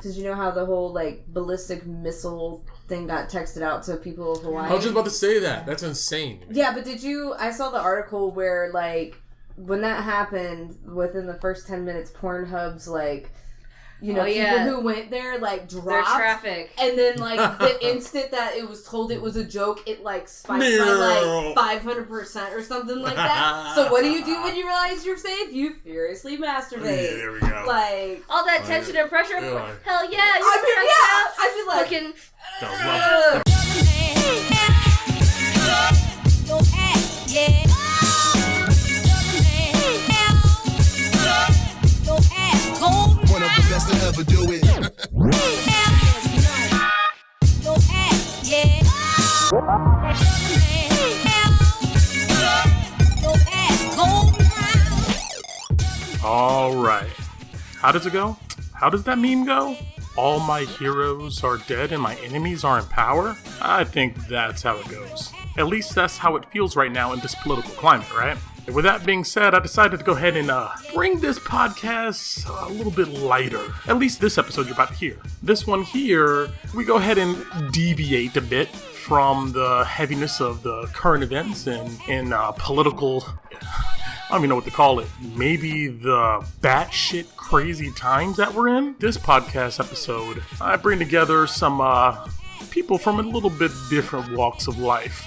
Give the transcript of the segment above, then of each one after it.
Did you know how the whole, like, ballistic missile thing got texted out to people of Hawaii? I was just about to say that. That's insane. Yeah, but I saw the article where, like, when that happened, within the first 10 minutes, Pornhub's, like, you know, people who went there, like, dropped. Their traffic. And then, like, the instant that it was told it was a joke, it, like, spiked by, like, 500% or something like that. So what do you do when you realize you're safe? You furiously masturbate. There we go. Like... all that tension and pressure. Yeah. Hell yeah. I feel like... Fucking... One of the best to ever do it. All right. How does it go? How does that meme go? All my heroes are dead and my enemies are in power? I think that's how it goes. At least that's how it feels right now in this political climate, right? And with that being said, I decided to go ahead and bring this podcast a little bit lighter. At least this episode you're about to hear. This one here, we go ahead and deviate a bit from the heaviness of the current events and political... I don't even know what to call it. Maybe the batshit crazy times that we're in. This podcast episode, I bring together some people from a little bit different walks of life.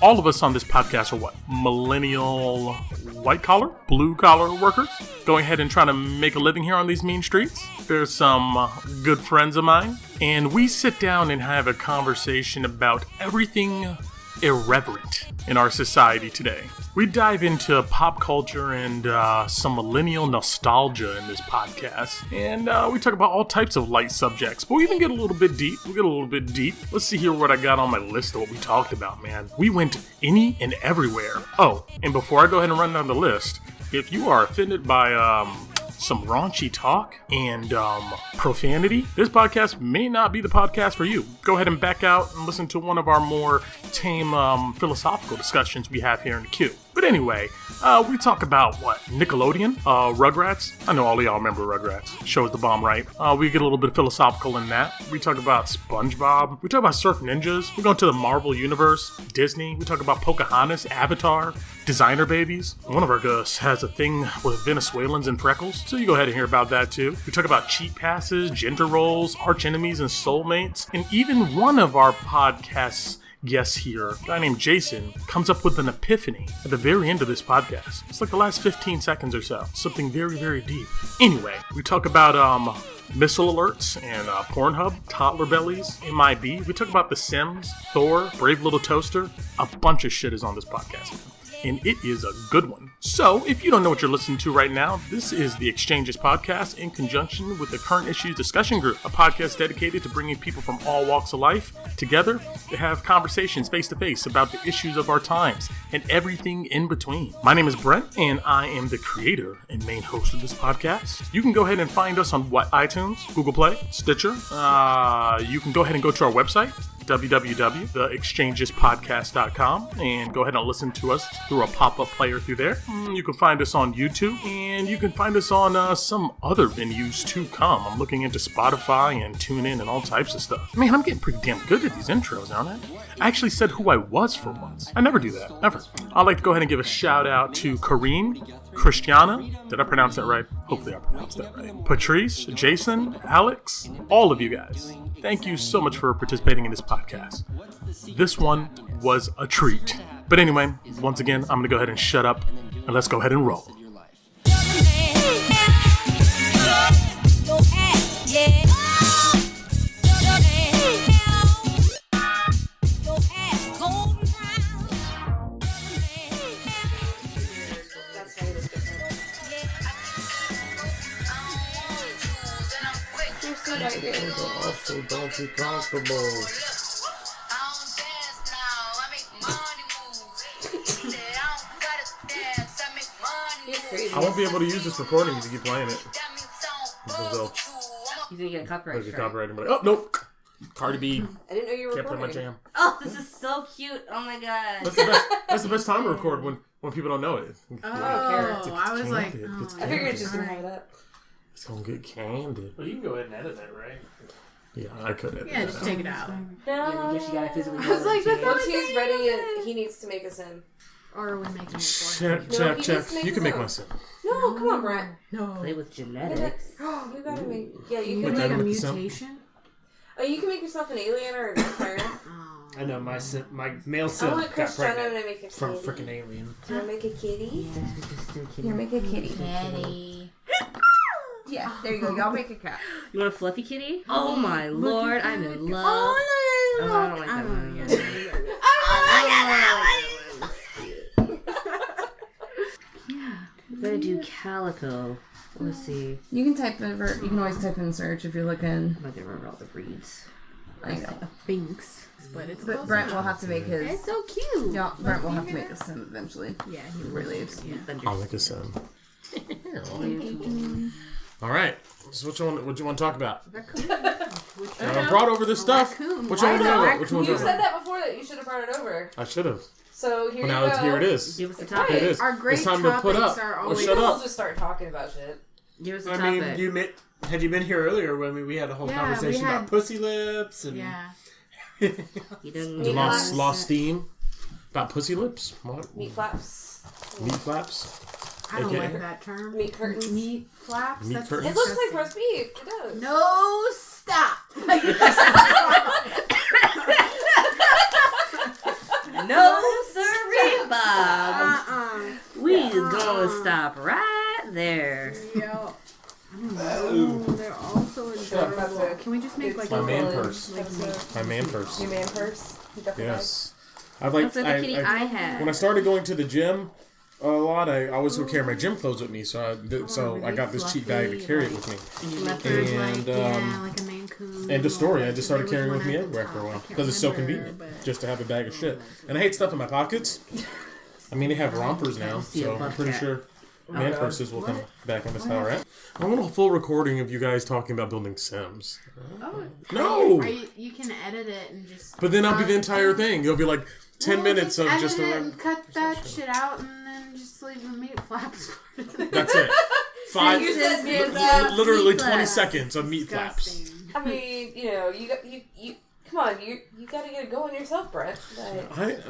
All of us on this podcast are what? Millennial white collar, blue collar workers going ahead and trying to make a living here on these mean streets. There's some good friends of mine, and we sit down and have a conversation about everything irreverent in our society today. We dive into pop culture and some millennial nostalgia in this podcast. And we talk about all types of light subjects, but we even get a little bit deep. Let's see here what I got on my list of what we talked about, man. We went any and everywhere. Oh, and before I go ahead and run down the list, if you are offended by some raunchy talk and profanity, this podcast may not be the podcast for you. Go ahead and back out and listen to one of our more tame philosophical discussions we have here in the queue. But anyway, we talk about what? Nickelodeon, Rugrats. I know all of y'all remember Rugrats. Show's the bomb, right? We get a little bit philosophical in that. We talk about SpongeBob. We talk about Surf Ninjas. We go into the Marvel Universe, Disney. We talk about Pocahontas, Avatar, designer babies. One of our guests has a thing with Venezuelans and Freckles, so you go ahead and hear about that too. We talk about cheat passes, gender roles, Archenemies and SoulMates, and even one of our podcasts guest here, a guy named Jason, comes up with an epiphany at the very end of this podcast. It's like the last 15 seconds or so. Something very, very deep. Anyway, we talk about missile alerts and Pornhub, Toddlers Bellies, M.I.B. We talk about The Sims, Thor, Brave Little Toaster. A bunch of shit is on this podcast, and it is a good one. So, if you don't know what you're listening to right now, this is the Exchanges podcast in conjunction with the Current Issues Discussion Group, a podcast dedicated to bringing people from all walks of life together to have conversations face-to-face about the issues of our times and everything in between. My name is Brent, and I am the creator and main host of this podcast. You can go ahead and find us on iTunes, Google Play, Stitcher. You can go ahead and go to our website, www.theexchangespodcast.com, and go ahead and listen to us through a pop-up player through there. You can find us on YouTube, and you can find us on some other venues to come. I'm looking into Spotify and TuneIn and all types of stuff. Man, I'm getting pretty damn good at these intros, aren't I? I actually said who I was for once. I never do that, ever. I'd like to go ahead and give a shout out to Corrine, Christiana, did I pronounce that right? Hopefully I pronounced that right. Patrice, Jason, Alex, all of you guys. Thank you so much for participating in this podcast. This one was a treat. But anyway, once again, I'm going to go ahead and shut up, and let's go ahead and roll. Also, don't be comfortable. I won't be able to use this recording if you keep playing it. He's gonna get a copyright strike. Oh, nope. Cardi B. I didn't know you were Can't play my recording. jam. Oh, this is so cute. Oh my god. That's the best time to record when people don't know it. I don't care. I was like, I figured it's just gonna have that. It's gonna get candid. Well, you can go ahead and edit it, right? Yeah, I could edit Yeah, just take it out. Yeah, I guess you gotta physically. I was like, that's once he's ready, he needs to make a sim. Or are we making it for him? Check. You can make my sim. No, come on, Brent. No. Play with genetics. You gotta make. Yeah, you You can can make. make a with the mutation? Oh, you can make yourself an alien or a vampire. I know my male I sim want got Christiana pregnant to make a from kitty. freaking alien. Do you want to make a kitty? Yeah, You make a kitty. Kitty. Yeah, there you go. Y'all make a cat. You want a fluffy kitty? Oh my lord, I'm in love. Oh, no, I don't like that one. Yeah. I'm gonna do calico. Let's see. You can type in. You can always type in search if you're looking. I might remember all the breeds. I know. Binks. But it's But Brent will have to make his. It's so cute. Yeah, Brent will have to make a sim eventually. Yeah, he Really? Yeah. I'll make a sim. All right. So what you want to talk about? I brought over this stuff. What you want to know about? Which one's You over? said that before that you should have brought it over. I should have. So here Well, you now go. here it is. Give us the Here topic. it is. Our great It's time to put topics up. are Well, always- shut We'll up. just start talking about shit. Give us the I topic. mean, had you been here earlier when we had a whole Yeah, conversation we had- about pussy lips and Yeah. You didn't Yeah. Lost steam. About pussy lips? What? Meat flaps. Meat flaps? I don't Okay. like that term. Meat curtains. Meat flaps? Meat That's curtains? It looks like disgusting. roast beef. It does. No, stop. No, sirree, Bob. Uh-uh. We gonna stop right there. Yo. I don't know. They're all so adorable. Can we just make like My a man little, purse. like, My man purse. Your man purse. You got the Yes. I've like That's like the kitty I had. when I started going to the gym a lot, I always would carry my gym clothes with me, so I got this cheap bag to carry it with me. leopard, And, like a Maine Coon. And the story, I just started There was carrying with one me at the everywhere for a top. I while can't because it's so remember, convenient but- just to have a bag of shit. And I hate stuff in my pockets. I mean, they have rompers now, so I'm pretty sure man purses will come back in the style, right? I want a full recording of you guys talking about building Sims. Oh, No! you can edit it and just. But then I'll be the entire thing. It'll be like 10 minutes of edit just it a... and cut that shit out and then just leave the meat flaps. That's it. Five, You said meat li- flaps. literally Meat 20 flaps. seconds of meat flaps. Disgusting. I mean, you come on, you gotta get it going yourself, Brett. Like,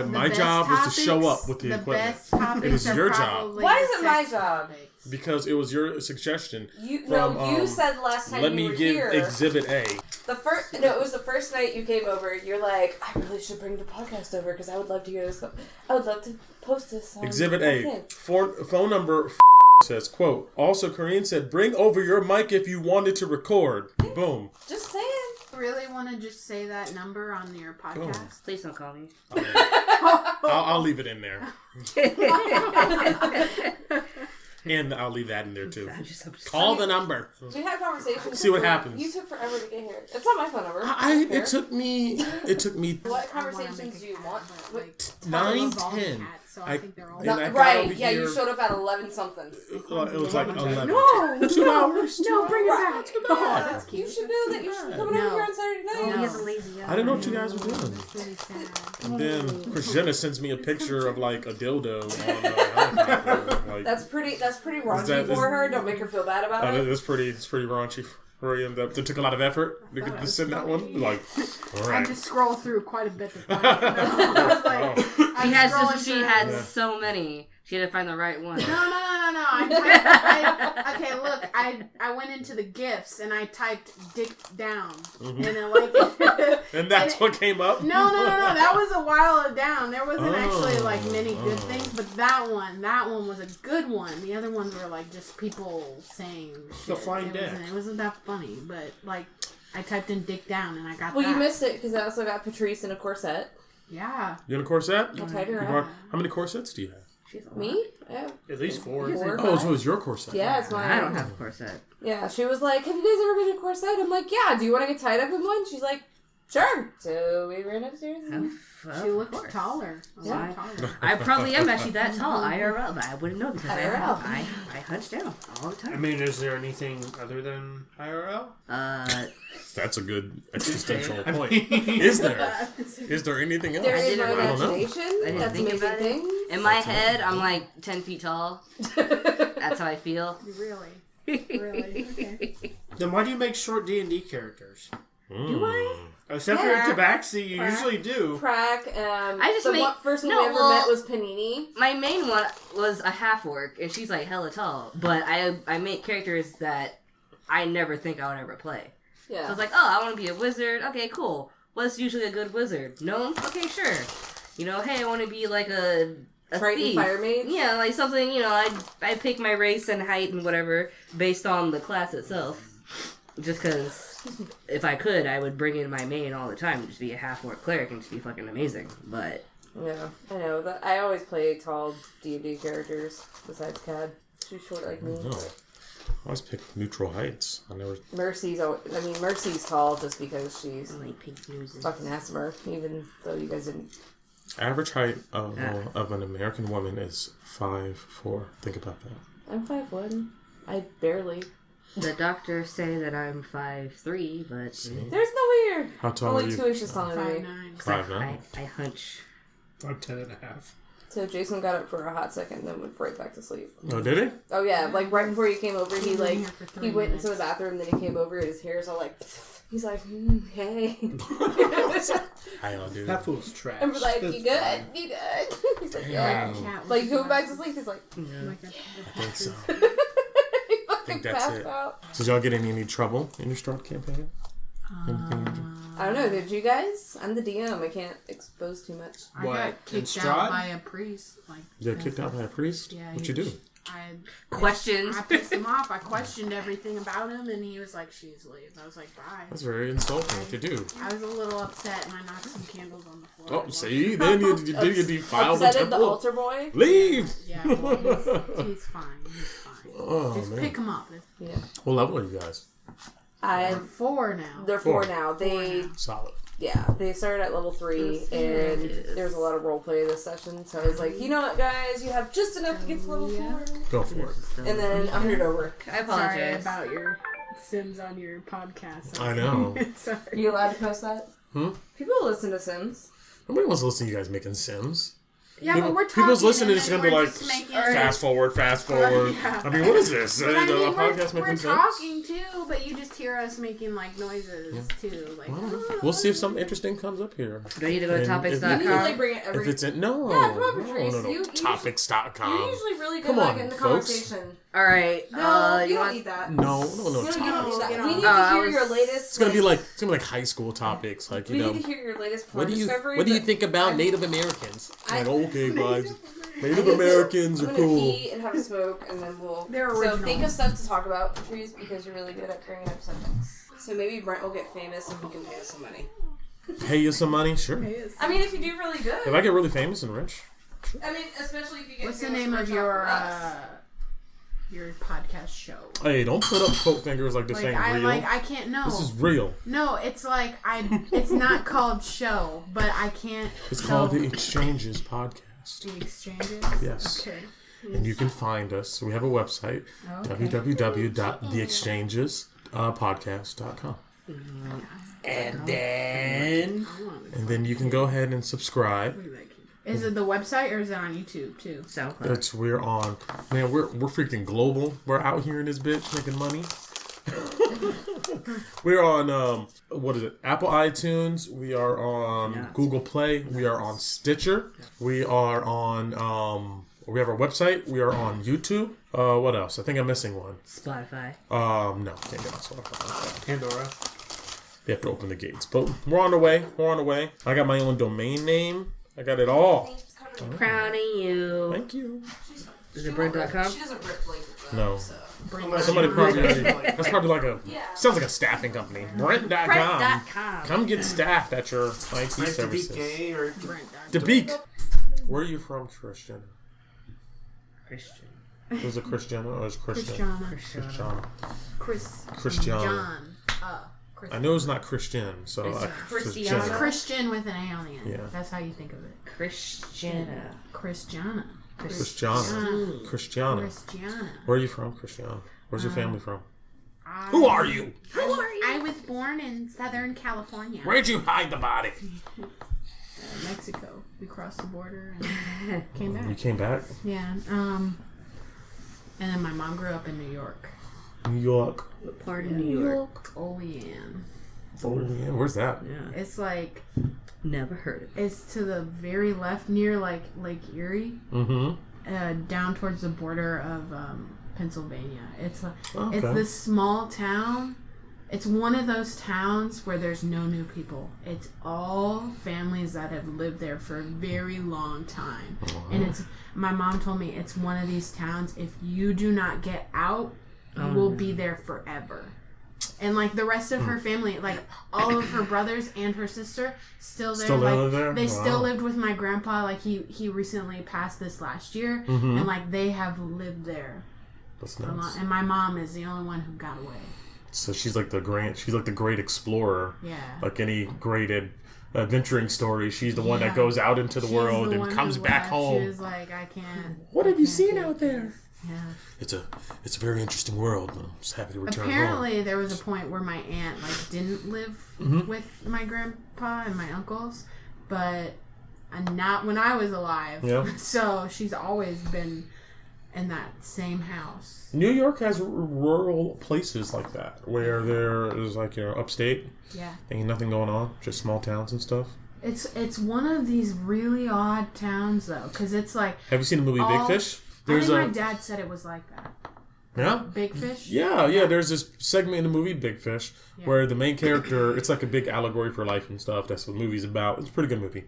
My best job was to show topics- up with the the equipment. best topics It is are your job. probably Why the is it my sex job? topics. Because it was your suggestion. it From, said last time Let you me were give here. Exhibit A. It was the first night you came over. You're like, I really should bring the podcast over because I would love to hear this. I would love to post this on Exhibit my A. thing." Phone number says, quote, also Corrine said, bring over your mic if you wanted to record. Boom. Just saying. Really want to just say that number on your podcast? Please don't call me. I'll leave it in there. And I'll leave that in there too. Call the number. We had conversations. See what happens. You took forever to get here. It's not my phone number. It took me What conversations do you want? Like, 9, Toddlers 10. Cats, so I think they're all. And I got Right, over yeah, here- you showed up at 11 something. It was like 11. No, 2 hours. no, bring it back. Yeah, you should know that you should come over No. here on Saturday night. He has a lazy I didn't know what you guys were doing. That's really sad. And then Christiana sends me a picture of like a dildo on a helicopter. Like, That's pretty raunchy that- for her. Don't make her feel bad about it. it's pretty raunchy for you. That took a lot of effort to send that one. Like, all I right. had to scroll through quite a bit to find it. I was like, She had so many. She had to find the right one. No. Okay, look, I went into the gifts and I typed dick down. And then like And that's what came up? No. That was a while down. There wasn't actually like many good things, but that one was a good one. The other ones were like just people saying shit. The flying dick. It wasn't that funny, but like I typed in dick down and I got Well, that. you missed it because I also got Patrice in a corset. Yeah. You in a corset? I tied her How up. many corsets do you have? Me? Yeah. At least 4. Oh, so it was your corset. Yeah, it's mine. I don't have a corset. Yeah, she was like, have you guys ever been in a corset? I'm like, yeah, do you want to get tied up in one? She's like, sure. So we ran upstairs. And... She looked taller. A lot taller. I probably am actually that tall IRL, but I wouldn't know because IRL. I hunch down all the I time. mean, is there anything other than IRL? That's a good existential I point. mean- Is there anything else? There is no I don't know. imagination. didn't That's think amazing about it. thing. In my head, I'm like 10 feet tall. That's how I feel. Really? Really? Okay. Then why do you make short D&D characters? Do I? Except for Tabaxi, you usually do. Prac. I just made first one we ever met was Panini. My main one was a half orc, and she's like hella tall. But I make characters that I never think I would ever play. Yeah. So I was like, oh, I want to be a wizard. Okay, cool. What's usually a good wizard? Gnome? Okay, sure. You know, hey, I want to be like a Triton thief. Fire Mage? Yeah, like something, you know, I pick my race and height and whatever based on the class itself. Just because if I could, I would bring in my main all the time and just be a half-orc cleric and just be fucking amazing. But yeah, I know. That I always play tall D&D characters besides Cad. She's short like me. No. I always pick neutral heights. I never. Mercy's tall just because she's I like pink noses. fucking Asmer, even though you guys didn't. Average height of an American woman is 5'4". Think about that. I'm 5'1". I barely. The doctors say that I'm 5'3", but See? There's no weird. How tall are Only you? 2 inches taller than me. 5'9". 5'9". I hunch. I'm 10.5. So Jason got up for a hot second, and then went right back to sleep. Oh, did he? Oh yeah, like right before you came over, he been like here for 3 he went minutes. into the bathroom, and then he came over, and his hair's all like. He's like, hey. How y'all do? That fool's trash. And we're like, It's you good? fine. You good? He's like, yeah. Damn. Like, going back to sleep, he's like, Like I think so. he fucking think that's passed it. out. Did y'all get in any trouble in your Start campaign? I don't know, did you guys? I'm the DM, I can't expose too much. I What, got in kicked Strahd? out by a priest. Like, You got kicked out by a priest? Yeah. What'd you do? Questions. I pissed him off. I questioned everything about him, and he was like, "She's leave." I was like, "Bye." That's very insulting to do. I was a little upset, and I knocked some candles on the floor. Oh, see? Then you defile the Upsetted the temple. altar boy? Leave! Yeah, well, he's fine. He's fine. Oh, Just man. pick him up. Yeah. What level are you guys? They're 4 now. They're 4 now. They, Solid. yeah, they started at level 3, and there's a lot of roleplay this session, so I was like, you know what, guys? You have just enough to get to level 4. Go for it. And then 100 over. I Sorry apologize. about your Sims on your podcast. I know. Sorry. Are you allowed to post that? People listen to Sims. Nobody wants to listen to you guys making Sims. Yeah, People- but we're talking. people's listening and is then gonna be we're like, just making- fast forward. Yeah. I mean, what is this? But I mean, A podcast we're making sense? talking too, but you just hear us making like noises too. Like, Well, we'll see if something interesting comes up here. Do I need to go to And if- You usually topics.com? bring it every... If it's in no, Yeah, come on, Patrice. no. You- Topics.com. You're usually really good Come about on, getting the folks. conversation. Alright, No, you you don't want... need that. No. You don't need that. get We on. need to I hear was- your latest... It's gonna be like high school topics, like you We know. need to hear your latest What porn do you discovery. What do you but think about I'm- Native Americans? I- Like, okay, guys, I Native need to- Americans are I'm cool. gonna pee and have a smoke, and then we'll... They're So original. think of stuff to talk about, Patrice, because you're really good at bringing up subjects. So maybe Brent will get famous and he can pay us some money. Pay you some money, sure. I mean, if you do really good. If I get really famous and rich, I mean, especially if you get what's the famous name for of your podcast show? hey, don't put up quote fingers like this Like ain't I real. I can't know. This is real. No, it's like it's not called show, but I can't. It's so- called the Exchanges Podcast. The Exchanges. Yes. Okay. And you can find us. We have a website, www.theexchangespodcast.com. And then... And then you can go ahead and subscribe. Is it the website or is it on YouTube too? SoundCloud. We're on. Man, we're freaking global. We're out here in this bitch making money. We're on what is it? Apple iTunes. We are on Google Play. We are on Stitcher. We are on we have our website. We are on YouTube. What else? I think I'm missing one. Spotify. No, can't get on Spotify. Pandora. They have to open the gates. But we're on the way. We're on the way. I got my own domain name. I got it all. Proud of you. Thank you. Is it Brent.com? She doesn't rip blankets though. No. So. Somebody probably that's probably like a sounds like a staffing company. Brent.com. Brent.com. Come get staffed at your IT Nice to be services. gay or... Debeek. Where are you from, Christiana? Christian. Was it Christiana or is Christian? Christiana. Christiana. John. I know it's not Christian, so It's Christiana. It's Christian with an A on the end. Yeah. That's how you think of it. Christiana. Christiana. Christiana. Christiana. Christiana. Where are you from, Christiana? Where's your family from? Who are you? I was born in Southern California. Where'd you hide the body? Mexico. We crossed the border and came back. You came back? Yeah. And then my mom grew up in New York. New York. What part of New York? Olean. Olean? Where's that? Yeah. It's like... Never heard of it. It's to the very left near like Lake Erie. Mm-hmm. Down towards the border of Pennsylvania. It's this small town. It's one of those towns where there's no new people. It's all families that have lived there for a very long time. And it's my mom told me it's one of these towns, if you do not get out, you will be there forever. And like the rest of her family, like all of her brothers and her sister, still there. Live there? They still lived with my grandpa. Like he recently passed this last year, and like they have lived there. That's nice. And my mom is the only one who got away. So she's like the great explorer. Yeah. Like any great adventuring story, she's the one that goes out into the world and comes back home. She was like, I can't. What have you seen out there? Yeah. It's a very interesting world. I'm just happy to return Apparently, home. there was a point where my aunt like didn't live with my grandpa and my uncles, but not when I was alive. Yeah. So she's always been in that same house. New York has rural places like that where there is like upstate. Yeah. Ain't nothing going on, just small towns and stuff. It's one of these really odd towns though, because it's like. Have you seen the movie Big Fish? I think my dad said it was like that. Yeah? Big Fish? Yeah. There's this segment in the movie Big Fish where the main character, it's like a big allegory for life and stuff. That's what the movie's about. It's a pretty good movie.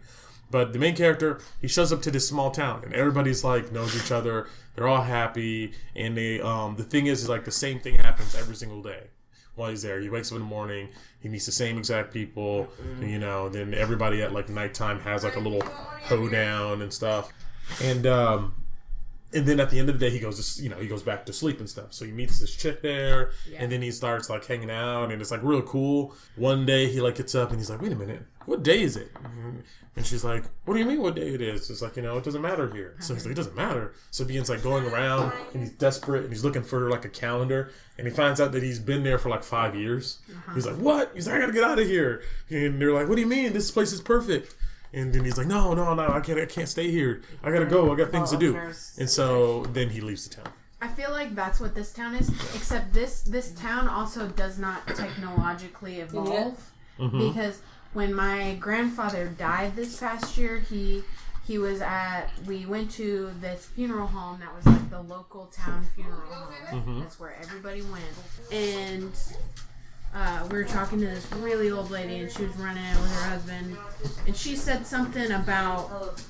But the main character, he shows up to this small town and everybody's like knows each other. They're all happy. And they the thing is like the same thing happens every single day while he's there. He wakes up in the morning. He meets the same exact people. And, then everybody at like nighttime has like a little hoedown and stuff. And then at the end of the day, he goes back to sleep and stuff. So he meets this chick there, and then he starts like hanging out, and it's like real cool. One day he like gets up and he's like, "Wait a minute, what day is it?" And she's like, "What do you mean, what day it is?" It's like, it doesn't matter here. So he's like, "It doesn't matter." So he begins like going around, and he's desperate, and he's looking for like a calendar, and he finds out that he's been there for like 5 years. He's like, "What?" He's like, "I gotta get out of here." And they're like, "What do you mean? This place is perfect." And then he's like, no, I can't stay here. I gotta go. I got things to do. And so then he leaves the town. I feel like that's what this town is, except this town also does not technologically evolve. Because when my grandfather died this past year, we went to this funeral home that was like the local town funeral home. That's where everybody went. And we were talking to this really old lady, and she was running in with her husband, and she said something about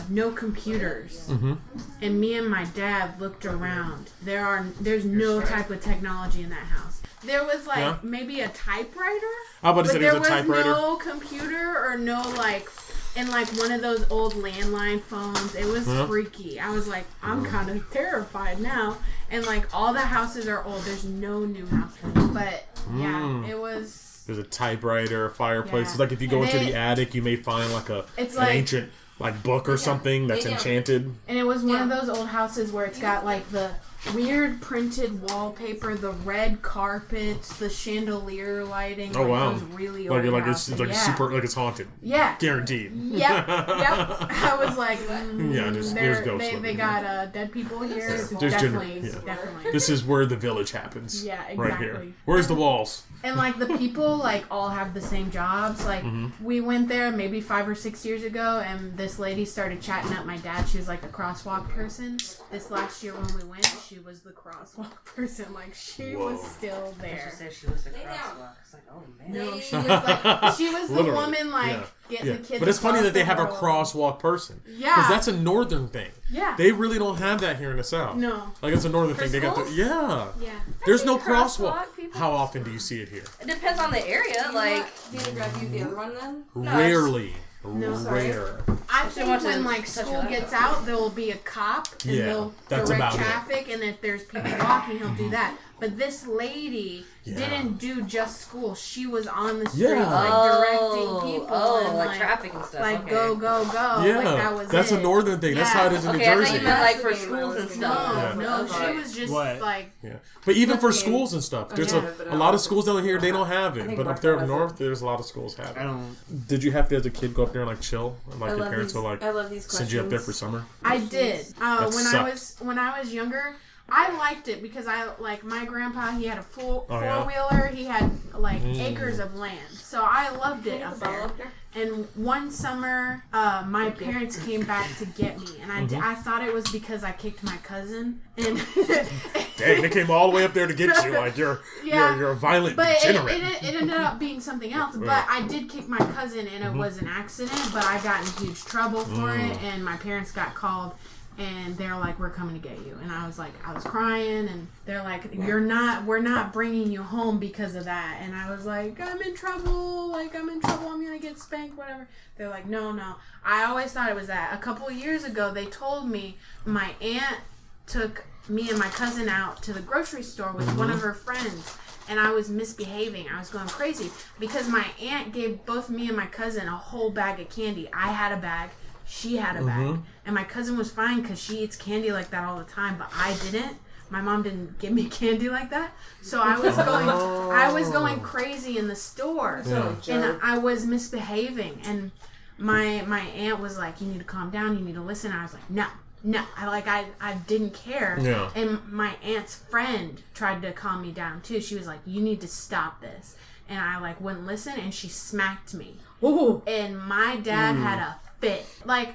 no computers. And me and my dad looked around. There's no type of technology in that house. There was like maybe a typewriter. I was about to say there's a typewriter. There was no computer or no like. And like one of those old landline phones. It was freaky. I was like, I'm kind of terrified now. And like all the houses are old. There's no new house. But yeah, it was. There's a typewriter, a fireplace. It's like if you go into the attic, you may find like an ancient like book or something that's enchanted. And it was one of those old houses where it's got like the weird printed wallpaper, the red carpets, the chandelier lighting. Oh wow! Those really old it's like super, like it's haunted. Yeah, guaranteed. Yep. I was like, there's ghosts. They got dead people here. There's definitely. This is where the village happens. Yeah, exactly. Right here. Where's the walls? And like the people like all have the same jobs. Like we went there maybe 5 or 6 years ago, and this lady started chatting up my dad. She was like a crosswalk person. This last year when we went, she was the crosswalk person. Like she was still there. She said she was the crosswalk. It's like, oh man. No, she was the woman getting the kids. But it's funny that they have a crosswalk person. Yeah, because that's a northern thing. Yeah, they really don't have that here in the South. No, like it's a northern thing. They got the yeah. There's no crosswalk. How often do you see it here? It depends on the area. Like, do you grab you the other one then? Rarely. Rare. I think when like school gets out, there will be a cop and they'll direct traffic, and if there's people walking, he'll do that. But this lady didn't do just school. She was on the street directing people. And, like traffic and stuff. Like go. Yeah, like, that was that's a northern thing. That's how it is in New Jersey. I thought you meant like for schools and stuff. No, she was just like. Yeah, but even for schools and stuff, there's a lot of schools down here they don't have it. But up there up north, there's a lot of schools have it. Did you have to, as a kid, go up there and like chill, and like your parents will like send you up there for summer? I did. When I was younger. I liked it because my grandpa, he had a yeah? four-wheeler. He had acres of land. So I loved it up there. And one summer, my parents came back to get me, and I thought it was because I kicked my cousin. And dang, they came all the way up there to get you. Like you're a violent degenerate. It ended up being something else. But I did kick my cousin, and it was an accident. But I got in huge trouble for it, and my parents got called. And they're like, we're coming to get you. And I was like, I was crying. And they're like, we're not bringing you home because of that. And I was like, I'm in trouble. I'm going to get spanked, whatever. They're like, no. I always thought it was that. A couple of years ago, they told me my aunt took me and my cousin out to the grocery store with one of her friends. And I was misbehaving. I was going crazy. Because my aunt gave both me and my cousin a whole bag of candy. I had a bag. She had a bag. And my cousin was fine because she eats candy like that all the time, but I didn't. My mom didn't give me candy like that. So I was going crazy in the store. And I was misbehaving. And my aunt was like, you need to calm down, you need to listen. And I was like, no. I didn't care. Yeah. And my aunt's friend tried to calm me down too. She was like, you need to stop this. And I wouldn't listen, and she smacked me. Ooh. And my dad had a fit.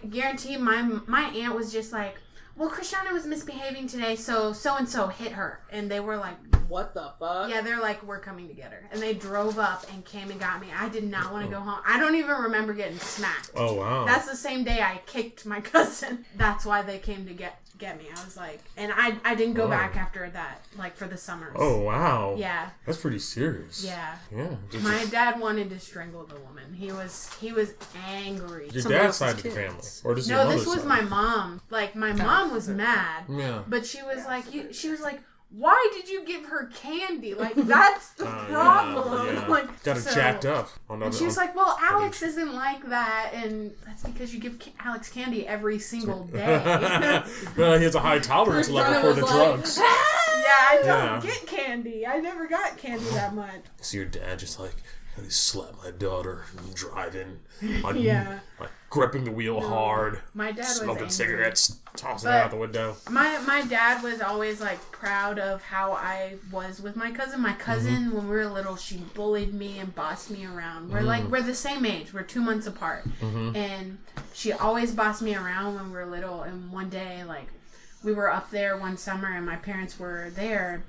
Guarantee my aunt was just like, well, Christiana was misbehaving today, so and so hit her. And they were like, what the fuck? Yeah, they're like, we're coming to get her. And they drove up and came and got me. I did not want to go home. I don't even remember getting smacked. Oh, wow. That's the same day I kicked my cousin. That's why they came to get me. I was like, and I didn't go back after that, for the summers. Oh, wow. Yeah. That's pretty serious. Yeah. Yeah. My dad wanted to strangle the woman. He was angry. Your dad's side of the family? Or just No, this was my mom. My mom was mad. Yeah. But she was like, why did you give her candy? That's the problem. Yeah. Got her jacked up. And she was like, well, Alex isn't like that, and that's because you give Alex candy every single day. Well, he has a high tolerance level for the drugs. Yeah, I don't get candy. I never got candy that much. So your dad just he slapped my daughter driving. Gripping the wheel hard. My dad was smoking angry. Cigarettes, tossing it out the window. My dad was always proud of how I was with my cousin. My cousin, when we were little, she bullied me and bossed me around. We're the same age. We're 2 months apart, and she always bossed me around when we were little. And one day, we were up there one summer, and my parents were there,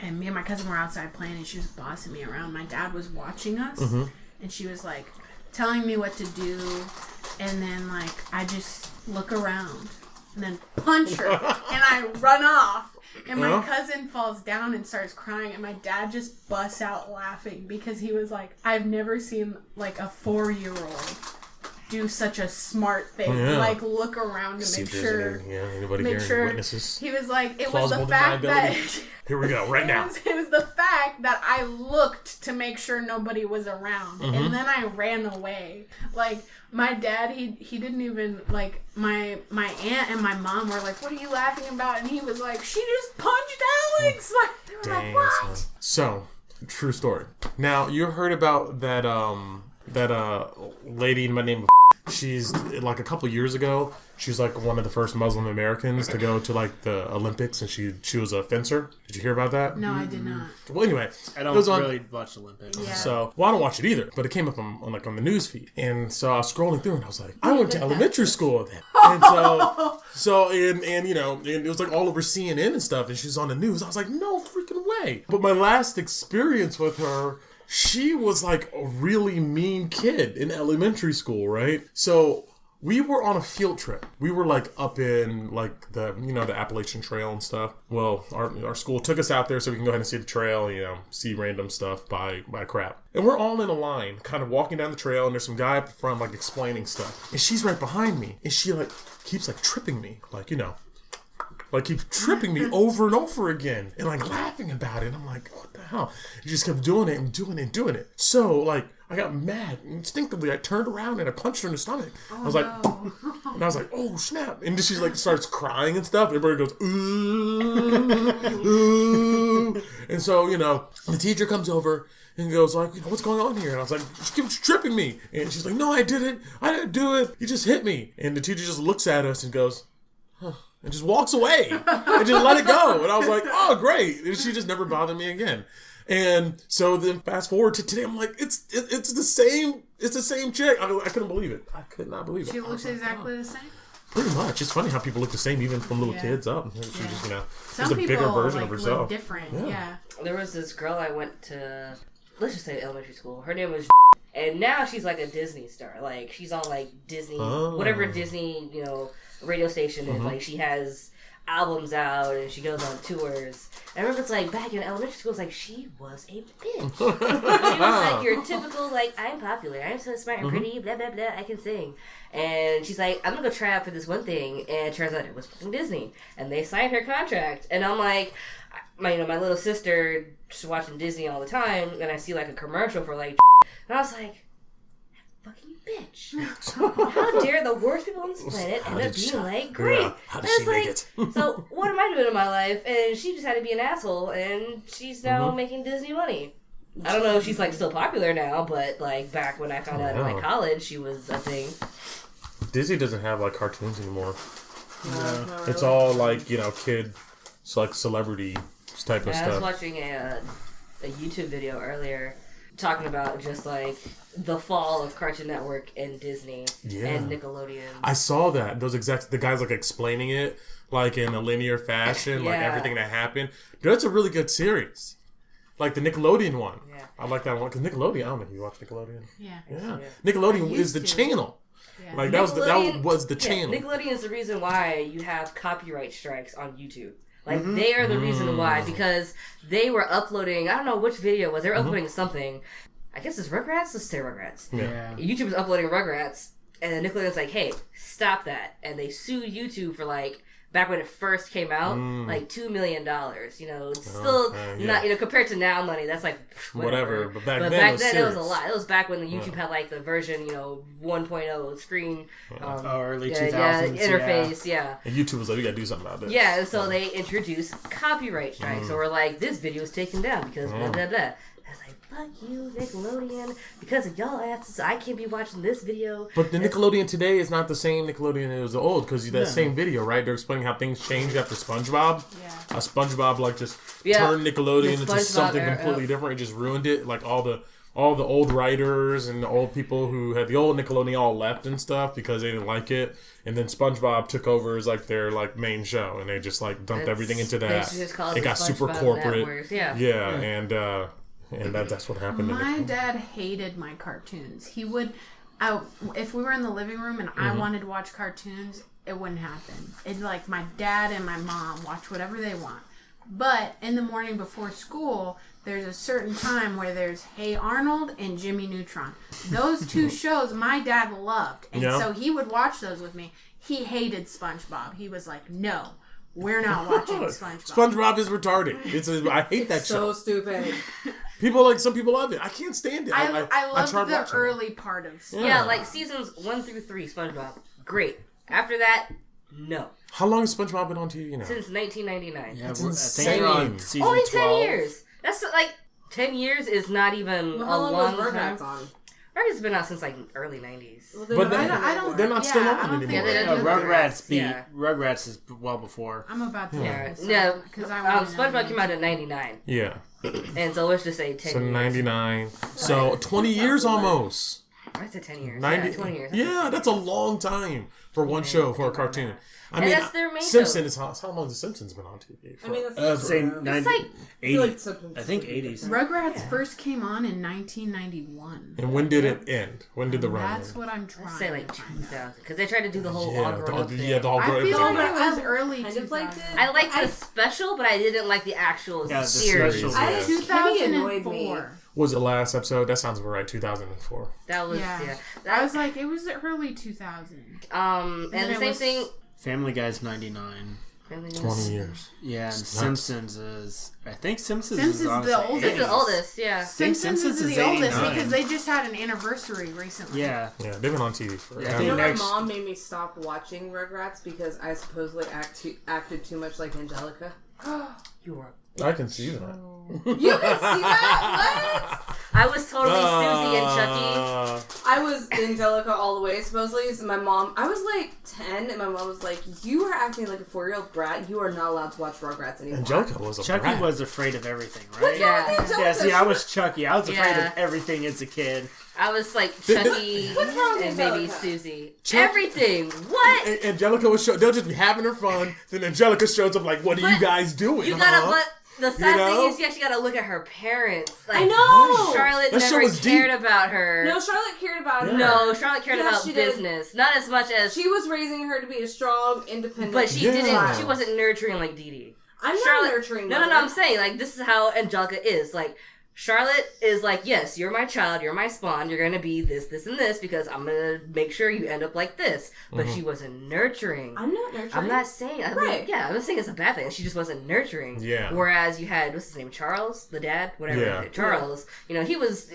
and me and my cousin were outside playing, and she was bossing me around. My dad was watching us, and she was telling me what to do, and then I just look around and then punch her and I run off, and my cousin falls down and starts crying, and my dad just busts out laughing because he was like, I've never seen a 4-year-old do such a smart thing. Look around to make sure. Anybody make hearing sure. Witnesses. He was like, it Plausible was the fact that. Here we go, right now. It was the fact that I looked to make sure nobody was around, and then I ran away. My dad, he didn't even my aunt and my mom were like, "What are you laughing about?" And he was like, "She just punched Alex." They were like, "What?" So, true story. Now you heard about that lady by the name of. She's a couple years ago. She was one of the first Muslim Americans to go to the Olympics, and she was a fencer. Did you hear about that? No, I did not. Well, anyway, I don't really watch Olympics. Yeah. So, I don't watch it either, but it came up on the news feed, and so I was scrolling through, and I was like, I went to elementary school then, and and it was all over CNN and stuff, and she was on the news. I was like, no freaking way. But my last experience with her. She was a really mean kid in elementary school, right? So we were on a field trip. We were up in the Appalachian Trail and stuff. Well, our school took us out there so we can go ahead and see the trail, see random stuff, buy crap. And we're all in a line, kind of walking down the trail, and there's some guy up front explaining stuff. And she's right behind me, and she keeps tripping me, keeps tripping me over and over again and laughing about it. I'm like, what the hell? He just kept doing it and doing it and doing it. So I got mad. Instinctively I turned around and I punched her in the stomach. I was and I was like, oh snap. And she starts crying and stuff. Everybody goes, ooh, ooh. And so, the teacher comes over and goes what's going on here? And I was like, she keeps tripping me. And she's like, no, I didn't do it. You just hit me. And the teacher just looks at us and goes, huh. and just walks away and just let it go. And I was like, oh, great. And she just never bothered me again. And so then fast forward to today, I'm like, it's the same chick. I couldn't believe it. I could not believe it. She looks exactly the same. Pretty much. It's funny how people look the same even from little kids up. She's just, Some a bigger people, version of herself. look different. Yeah. There was this girl I went to, let's just say elementary school. Her name was and now she's like a Disney star. Like, she's on like Disney, whatever Disney, radio station is. Like, she has albums out and she goes on tours. I remember it's like back in elementary school, it's like she was a bitch. She was like your typical, like, I'm popular, I'm so smart and pretty, blah blah blah, I can sing. And she's like, I'm gonna go try out for this one thing, and it turns out it was fucking Disney. And they signed her contract. And I'm like, my little sister just watching Disney all the time, and I see like a commercial for like, and I was like, fucking bitch. How dare the worst people on this planet end up being like great? Yeah. How did she make it? So what am I doing in my life? And she just had to be an asshole, and she's now making Disney money. I don't know if she's like still popular now, but like back when I found out in like college, she was a thing. Disney doesn't have like cartoons anymore. No. It's all like kid, it's like celebrity type of stuff. I was watching a YouTube video earlier talking about just like the fall of Cartoon Network and Disney and Nickelodeon. I saw that. The guys like explaining it like in a linear fashion, like everything that happened. That's a really good series. Like the Nickelodeon one. Yeah. I like that one because Nickelodeon. I don't know if you watch Nickelodeon. Yeah. Nickelodeon is the channel. Yeah. Like that was the channel. Nickelodeon is the reason why you have copyright strikes on YouTube. Like they are the reason why, because they were uploading. I don't know which video it was. They were uploading something. I guess it's Rugrats. Let's say Rugrats. Yeah. YouTube was uploading Rugrats, and then Nickelodeon's like, "Hey, stop that!" And they sued YouTube for like. Back when it first came out, like $2 million. It's still not, compared to now money, that's like whatever. But back then it was a lot. It was back when the YouTube had like the version, 1.0 screen. Early 2000s. Interface, And YouTube was like, we gotta do something about this. Yeah, and so they introduced copyright strikes. So we're like, this video is taken down because blah, blah, blah. I was like, fuck you, Nickelodeon. Because of y'all asses, I can't be watching this video. But the Nickelodeon today is not the same Nickelodeon it was old, because that same video, right? They're explaining how things changed after SpongeBob. Yeah. SpongeBob just turned Nickelodeon into something completely different. It just ruined it. Like all the old writers and the old people who had the old Nickelodeon all left and stuff because they didn't like it. And then SpongeBob took over as like their like main show, and they just like dumped everything into that. It got super corporate. And that's what happened. My dad hated my cartoons. He would, if we were in the living room and I wanted to watch cartoons, it wouldn't happen. It's like my dad and my mom watch whatever they want. But in the morning before school, there's a certain time where there's Hey Arnold and Jimmy Neutron. Those two shows my dad loved. And so he would watch those with me. He hated SpongeBob. He was like, no. We're not watching SpongeBob. SpongeBob is retarded. I hate that show. So stupid. Some people love it. I can't stand it. I love the early part of SpongeBob. Yeah, like seasons 1 through 3, SpongeBob. Great. After that, no. How long has SpongeBob been on TV now? Since 1999. Yeah, that's insane. On season only 10 12. years. That's like 10 years is not even a long time. On? Rugrats has been out since like early 90s. Well, but they're not still on anymore. Rugrats is well before. I'm about to because SpongeBob came out in 99. Yeah. And so let's just say 10 years. So 99. So 20 years almost. I said 10 years. 20 years. Yeah, that's a long time for one show, for a cartoon. I mean, that's their main Simpsons. How long has The Simpsons been on TV? I mean, that's say 90, like 80. I think 80s. Rugrats first came on in 1991. And when did it end? When did the run end? That's what I'm trying to say, like 2000. Because they tried to do the whole all grown up thing. Yeah, the whole grown up thing. I feel thing. like it was early 2000. I liked the special, but I didn't like the actual series. I 2004. Was it last episode? That sounds about right. 2004. That was I was like, it was the early 2000s. And the same thing. Family Guy's 99. 20 years. Yeah, and Simpsons is... I think Simpsons is the oldest. It's the oldest, yeah. Simpsons is the oldest because they just had an anniversary recently. Yeah. Yeah, they've been on TV forever. My mom made me stop watching Rugrats because I supposedly acted too much like Angelica. You were... I can see that. You can see that? What? I was totally Susie and Chucky. I was Angelica all the way, supposedly. So my mom, I was like 10, and my mom was like, "You are acting like a 4-year-old brat. You are not allowed to watch Rugrats anymore." Angelica was a Chucky brat. was afraid of everything, right? Yeah. Yeah, see, I was Chucky. I was afraid of everything as a kid. I was like Chucky What's wrong with and maybe Angelica? Susie. Everything. What? Angelica was they'll just be having her fun. Then Angelica shows up like, "What are you guys doing?" You gotta, huh? but the sad know? thing is you actually gotta look at her parents. Like, I know! Charlotte That show never was cared deep. about her. No, Charlotte cared about her. No, Charlotte cared Yeah, about she did. business. Not as much as She was raising her to be a strong, independent. but she Yeah. didn't. She wasn't nurturing like Dee Dee. I'm not Charlotte, nurturing. No, mother. I'm saying like this is how Angelica is. Like Charlotte is like, yes, you're my child, you're my spawn, you're gonna be this, this, and this because I'm gonna make sure you end up like this. But she wasn't nurturing. I'm not nurturing. I'm not saying, Right. I'm not saying it's a bad thing. She just wasn't nurturing. Yeah. Whereas you had, what's his name, Charles, the dad, whatever. Yeah. Charles, you know, he was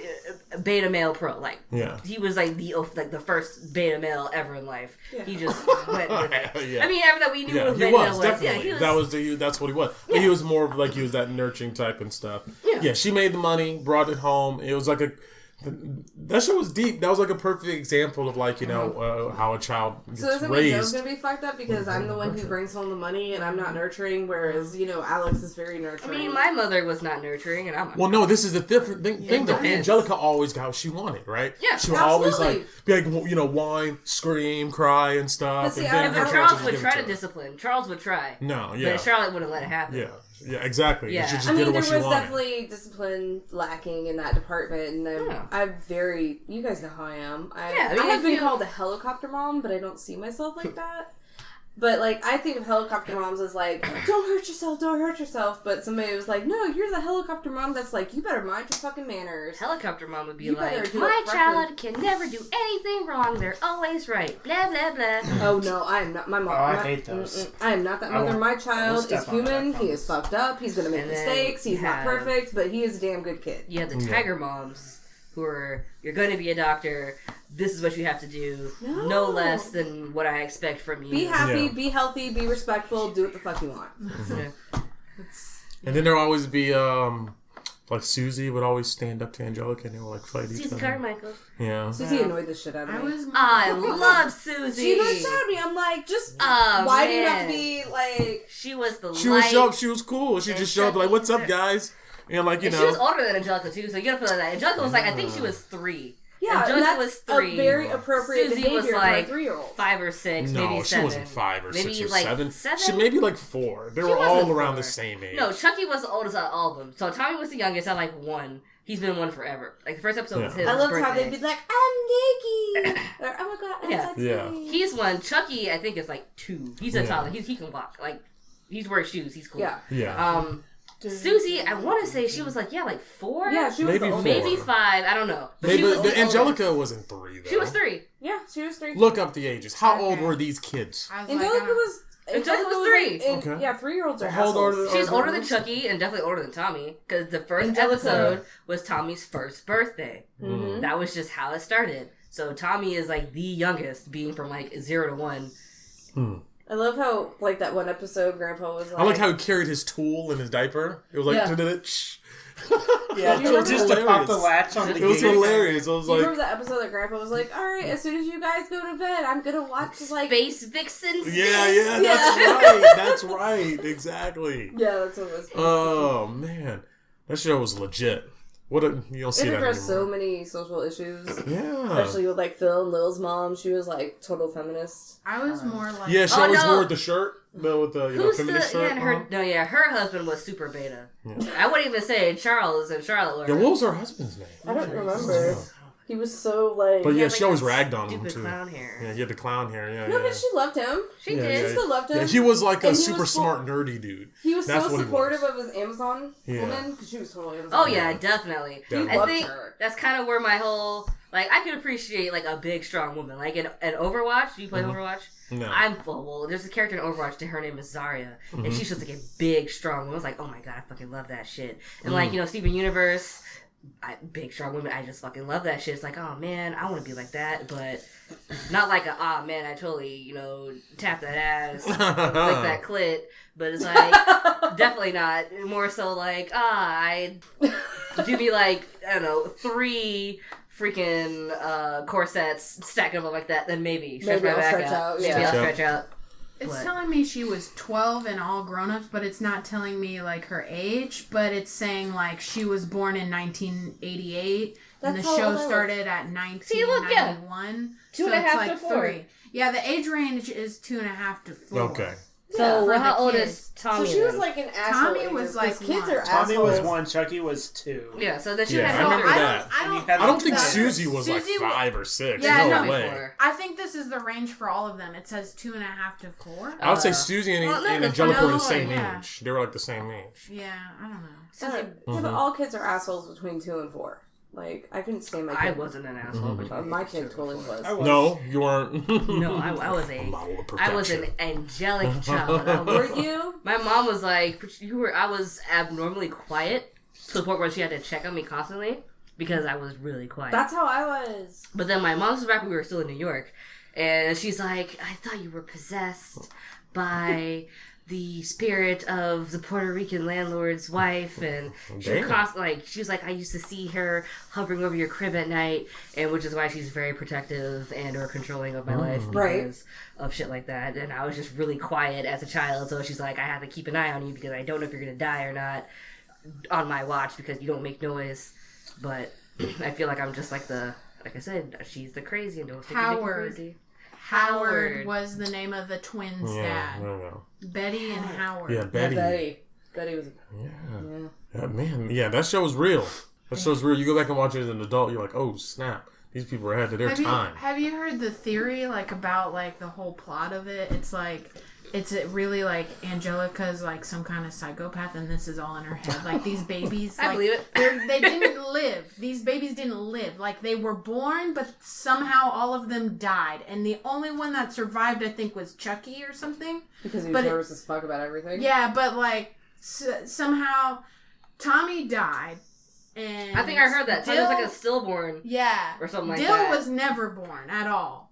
a beta male pro. Like, Yeah. he was like the first beta male ever in life. Yeah. He just went with it. Yeah. I mean, everything that we knew Yeah, of he beta was male definitely. yeah, he was. That's what he was. But he was more of like he was that nurturing type and stuff. Yeah. She made the money, brought it home. It was like that show was deep. That was like a perfect example of like how a child gets So does that mean Joe's raised. gonna be fucked up because I'm the one who brings home the money and I'm not nurturing, whereas Alex is very I nurturing. mean, my mother was not nurturing, and I'm. Well, no, this is the different thing though. depends. Angelica always got what she wanted, right? Yeah, she would always absolutely. like be like whine, scream, cry, and stuff. But see, and then I- her But I- parents Charles would would give it try to her. discipline. Charles would try. No, yeah, But Charlotte wouldn't let it happen. yeah, exactly. Yeah. She just I mean, did there what was she wanted. definitely discipline lacking in that department, and Yeah. I'm very. You guys know how I am. Yeah, I mean, I have if been you- called a helicopter mom, but I don't see myself like that. But like, I think of helicopter moms as like, don't hurt yourself. But somebody was like, no, you're the helicopter mom that's like, you better mind your fucking manners. Helicopter mom would be You better like, do my it correctly." child can never do anything wrong. They're always right. Blah, blah, blah. Oh no, I am not my mom. Oh, I hate those. I am not that I mother. won't- My I won't child step is on that, I human. He is promise. fucked up. He's gonna make And then mistakes. He's you not have- perfect, but he is a damn good kid. You have the tiger moms who are, you're going to be a doctor. This is what you have to do. No. No less than what I expect from you. Be happy, Yeah. be healthy, be respectful, do what the fuck you want. Yeah. And then there would always be like Susie would always stand up to Angelica and they would like fight each Susie other. Carmichael. Yeah. Susie annoyed the shit out of I me. was. I love Susie. She was shot at me. I'm like, just Oh, why do you have to man. be like? She was the She light. would show up. She was cool. She and just showed up like, "What's up, guys?" And like And she was older than Angelica too, so you gotta put that. Angelica was like, I think she was 3. Yeah, Angelica and that's was 3. a very appropriate Susie behavior was for like a 3-year-old. 5 or 6, No, maybe she 7. wasn't 5 or maybe 6 or like 7. 7. She maybe like 4. They She were all wasn't around 4. the same age. No, Chucky was the oldest out of all of them. So Tommy was the youngest at like 1. He's been 1 forever. Like the first episode was his I loved how birthday. they'd be like, "I'm Nikki," or "Oh my god, I'm Yeah. Tati." Yeah. He's 1. Chucky, I think, is like 2. He's a Yeah. toddler. He can walk. Like he's wearing shoes. He's cool. Yeah. Yeah. Susie, I want to say she was like 4. Yeah, she was Maybe the four. oldest. maybe 5. I don't know. But Maybe she was the the Angelica wasn't 3 though. She was 3. Yeah, she was 3. Look up the ages. How old Okay. were these kids? I was Angelica like, was. Angelica was 3. Okay. Yeah, 3-year-olds are How old are assholes. they? She's Are older than those? Chucky and definitely older than Tommy because the first Angelica. episode was Tommy's first birthday. Mhm. That was just how it started. So Tommy is like the youngest, being from like 0 to 1. I love how like that one episode, Grandpa was like, I like how he carried his tool in his diaper. It was like, Yeah. Yeah, You remember just that? to pop the latch on the It was gate. hilarious. I was Do you like, remember that episode that Grandpa was like, "All right, as soon as you guys go to bed, I'm gonna watch like." Space Vixen. yeah, that's Yeah. right. That's right. Exactly. Yeah, that's what it was. Oh man, that show was legit. What a you don't see It that addressed so anymore. many social issues, Yeah. especially with like Phil and Lil's mom. She was like total feminist. I was more like. Yeah, she Oh, always no. wore the shirt, with the Who's the feminist shirt. and her? No, yeah, her husband was super beta. Yeah. I wouldn't even say Charles and Charlotte. Yeah, Were, what was her husband's name? I don't remember. He was so like. But He yeah, had, she like, always that ragged on him stupid too. clown hair. Yeah, he had the clown hair. Yeah, No, yeah. but she loved him. She Yeah, did. She still loved him. Yeah, he was like a And he super was full- smart nerdy dude. He was That's so what he supportive was. of his Amazon Yeah. woman because she was totally Amazon. Oh yeah, definitely. Definitely. I Loved think her. that's kind of where my whole like I could appreciate like a big strong woman. Like in Overwatch, do you play Overwatch? No. I'm full. Well, there's a character in Overwatch. Her name is Zarya, and she's just like a big strong woman. I was like, oh my god, I fucking love that shit. And like Steven Universe, big strong women. I just fucking love that shit. It's like, oh man, I want to be like that, but not like a man, I totally tap that ass, lick that clit. But it's like definitely not. More so like I do be like, I don't know, 3 freaking corsets stacking them up like that, then maybe stretch my I'll back stretch out. out. Maybe Yeah. I'll stretch out. It's telling me she was 12 and all grown-ups, but it's not telling me, like, her age, but it's saying, like, she was born in 1988, and the show started at 1991. See, look, 2.5 to 4. 3. Yeah, the age range is 2.5 to 4. Okay. So for how the old kids. is Tommy? So she was then? like an asshole. Tommy was like kids 1. are assholes. Tommy was 1, Chucky was 2. Yeah, so then she Yeah, had I remember that. I I don't think that. Susie was like Susie 5 or 6. Yeah, no no. way. I think this is the range for all of them. It says 2.5 to 4. I would say Susie and, well, no, and that's Angelica were the no, same yeah. age. They were like the same age. Yeah, I don't know. Yeah, but all kids are assholes between 2 and 4. Like, I couldn't stand my kid. I wasn't an asshole. My kid totally was. No, you weren't. No, I was an angelic child. Were you? My mom was like, I was abnormally quiet to the point where she had to check on me constantly because I was really quiet. That's how I was. But then my mom was back when we were still in New York, and she's like, I thought you were possessed by the spirit of the Puerto Rican landlord's wife, and she was like, I used to see her hovering over your crib at night, and which is why she's very protective and or controlling of my life because of shit like that. And I was just really quiet as a child, so she's like, I have to keep an eye on you because I don't know if you're gonna die or not on my watch because you don't make noise. But I feel like I'm just like like I said, she's the crazy and don't think you're crazy. Howard was the name of the twins' dad. Yeah. Betty and Howard. Yeah, Betty. Betty was. Yeah, man. Yeah, that show was real. That show's real. You go back and watch it as an adult, you're like, oh snap, these people were ahead of their time. Have you heard the theory like about like the whole plot of it? It's like it's really like Angelica's like some kind of psychopath, and this is all in her head. Like these babies, I like, believe it. They didn't live. These babies didn't live. Like they were born, but somehow all of them died, and the only one that survived, I think, was Chucky or something. Because he was nervous as fuck about everything. Yeah, but like somehow Tommy died. And I think I heard that. Tommy was like a stillborn. Yeah. Or something like Dill that. was never born at all.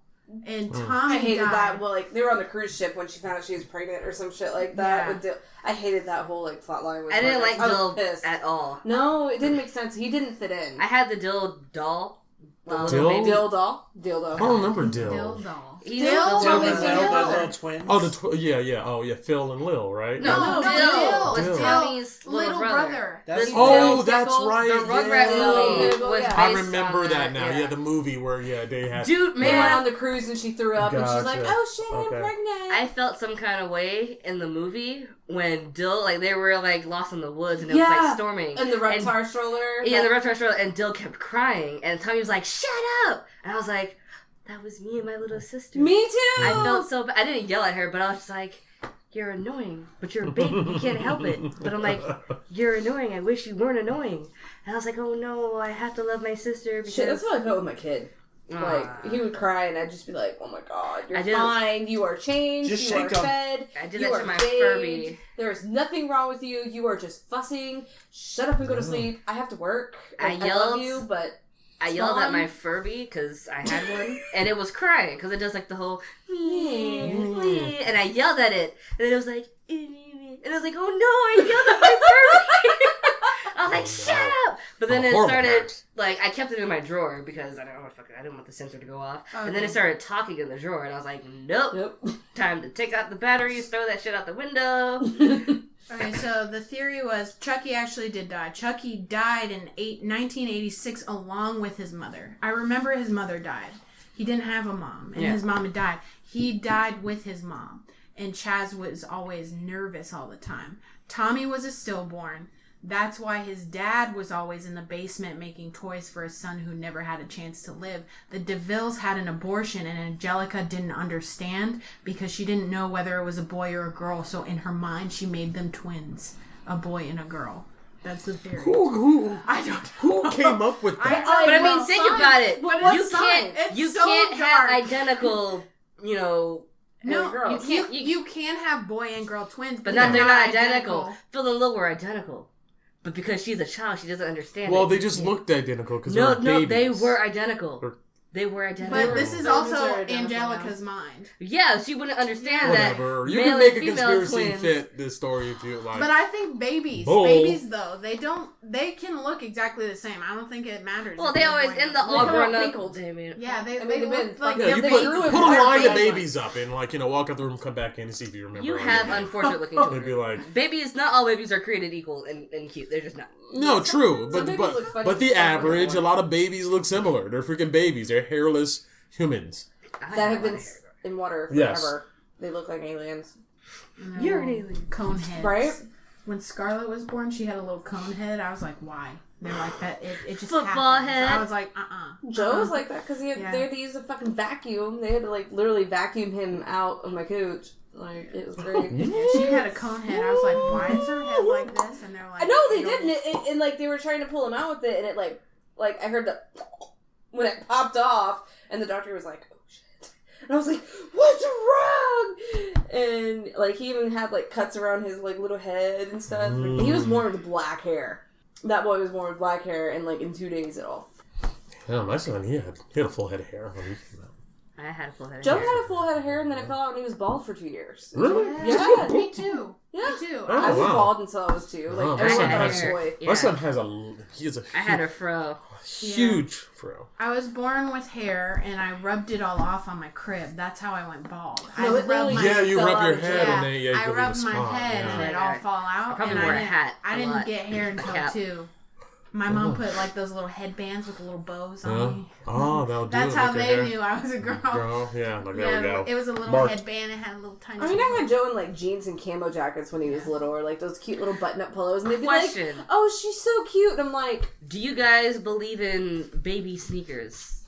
And Tommy I hated died. that. Well, like, they were on the cruise ship when she found out she was pregnant or some shit like that. Yeah. With Dill. I hated that whole, like, plot line. I didn't like Dill pissed. at all. No, it didn't make sense. He didn't fit in. I had the Dill doll. Dill? Dill doll? Dill doll. I don't remember Dill. Dill doll. Dill was the little twins. Oh, yeah, Phil and Lil, right? No, Dill was Tommy's little brother. That's That's right. The Rugrats movie was based I remember on that now. Yeah. Yeah, the movie where they had. Dude, They went man, on the cruise and she threw up and she's like, oh shit, I'm pregnant. I felt some kind of way in the movie when Dill, like, they were, like, lost in the woods and it was, like, storming. And the reptar stroller. Yeah, the reptar stroller, and Dill kept crying, and Tommy was like, shut up! And I was like, that was me and my little sister. Me too! I felt so bad. I didn't yell at her, but I was just like, you're annoying, but you're a baby, you can't help it. But I'm like, you're annoying, I wish you weren't annoying. And I was like, oh no, I have to love my sister because... Shit, that's how I felt with my kid. Like, he would cry and I'd just be like, oh my god, you're fine, you are changed, just you are fed, I did you that are to my bathed, Furby. there is nothing wrong with you, you are just fussing, shut up and go to sleep, I have to work, like, I love you, but... I yelled at my Furby because I had one, and it was crying because it does like the whole and I yelled at it, and it was like, and I was like, oh no, I yelled at my Furby. I was like, shut up! But then it started, like, I kept it in my drawer because I didn't want the sensor to go off. Okay. And then it started talking in the drawer, and I was like, nope. Time to take out the batteries, throw that shit out the window. Okay, so the theory was Chucky actually did die. Chucky died in 1986 along with his mother. I remember his mother died. He didn't have a mom, and his mom had died. He died with his mom, and Chaz was always nervous all the time. Tommy was a stillborn. That's why his dad was always in the basement making toys for his son who never had a chance to live. The DeVilles had an abortion and Angelica didn't understand because she didn't know whether it was a boy or a girl. So in her mind, she made them twins, a boy and a girl. That's the theory. I don't know. Who came up with that? But I mean, think about it. You so can't dark. have identical, No, girls. you can have boy and girl twins, but they're not identical. Phil and Lil were identical. But because she's a child, she doesn't understand. Well, they just looked identical because they were babies. They were identical. They were identical. But this is Babies are also identical Angelica's mind. Yeah, she wouldn't understand that. Whatever. You male can make a and female conspiracy twins. fit this story if you like. But I think babies though, they can look exactly the same. I don't think it matters. Well, if they they're always boy in or the girl. all grown up. wrinkled. Yeah, they they've been look like yeah, you they're put babies. a line of babies. babies up and walk out the room, come back in and see if you remember. You all have your- unfortunate looking They'd children. be like, Babies, not all babies are created equal and cute. They're just not. no, true, Some babies look funny but the as fuck. average, a lot of babies look similar. They're freaking babies. They're hairless humans. That have been in water forever. Yes. They look like aliens. You're an alien. Cone heads. Right? When Scarlett was born, she had a little cone head. I was like, why? They're like that. It just Football happens. head. I was like, Joe was like that because they Yeah. had to use a fucking vacuum. They had to literally vacuum him out of my couch. Like it was great. She had a cone head. I was like, why is her head like this? And they're like, I know they don't- didn't, and they were trying to pull him out with it, and it like I heard the when it popped off, and the doctor was like, "Oh shit," and I was like, "What's wrong?" And he even had cuts around his little head and stuff. He was born with black hair. That boy was born with black hair, and in 2 days it all. Yeah, my son, he had a full head of hair when he came out. I had a full head of Joe hair. had a full head of hair, and then it fell out, and he was bald for 2 years. Really? Yeah. Me too. Yeah. Me too. Oh, I was wow. bald until I was 2. Oh, Everyone I had thought I was hair. a boy. Yeah. My son has I had a fro. huge fro. I was born with hair, and I rubbed it all off on my crib. That's how I went bald. No, I it rubbed literally my Yeah, you fell rub out your of head yeah, and then you I go to rubbed the my spot. head and Yeah. it all fall out. I probably and wore a didn't- hat I a didn't lot. get hair until cap. 2. My mom put those little headbands with the little bows on me. Oh, that'll do That's it. how Make your they hair knew I was a girl. grow. Yeah, there we go. It was a little Mark. headband. It had a little tiny. I mean, I had Joe in jeans and camo jackets when he was little, or those cute little button-up polos, and they'd be Question. like, "Oh, she's so cute." And I'm like, Do you guys believe in baby sneakers?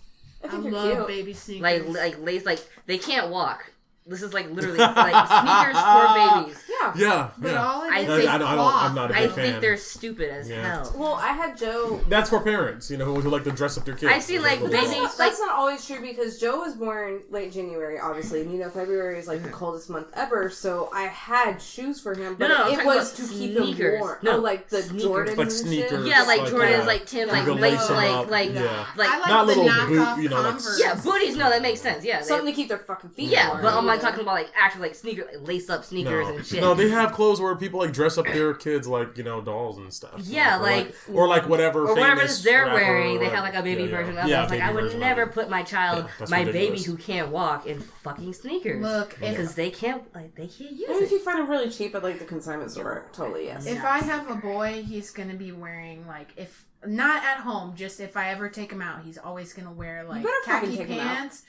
"I I think you're love cute." baby sneakers. Like lace, they can't walk. This is literally sneakers for babies. Yeah. Yeah, But yeah. all it I is think- is I'm cloth. not a I big think fan. they're stupid as Yeah. hell. Well, I had Joe. That's for parents, who like to dress up their kids. I see, But babies, that's not always true because Joe was born late January, obviously. And February is the coldest month ever, so I had shoes for him, but No, I'm it talking was about to keep sneakers. him warm. No, the sneakers. Jordans, Like and sneakers. shit. Yeah, like Like, Jordans, Tim's, you can lace them up. Yeah. I like Not the little knockoff boot, Converse. yeah, booties. No, that makes sense. Yeah, Something to keep their fucking feet yeah, warm. but I'm talking about actual sneaker, lace up sneakers and shit. No, they have clothes where people dress up their kids dolls and stuff. Yeah, or whatever. or whatever famous they're rapper wearing, or they have whatever. a baby Yeah, version yeah. of it. Yeah, I was like, I baby would version never of it. put my child, Yeah, that's my baby ridiculous. who can't walk, in fucking sneakers. Look, because they can't use Maybe if it. you find them really cheap at the consignment store, totally yes. If I have a boy, he's gonna be wearing if not at home, just if I ever take him out, he's always gonna wear better fucking khaki take him out. pants,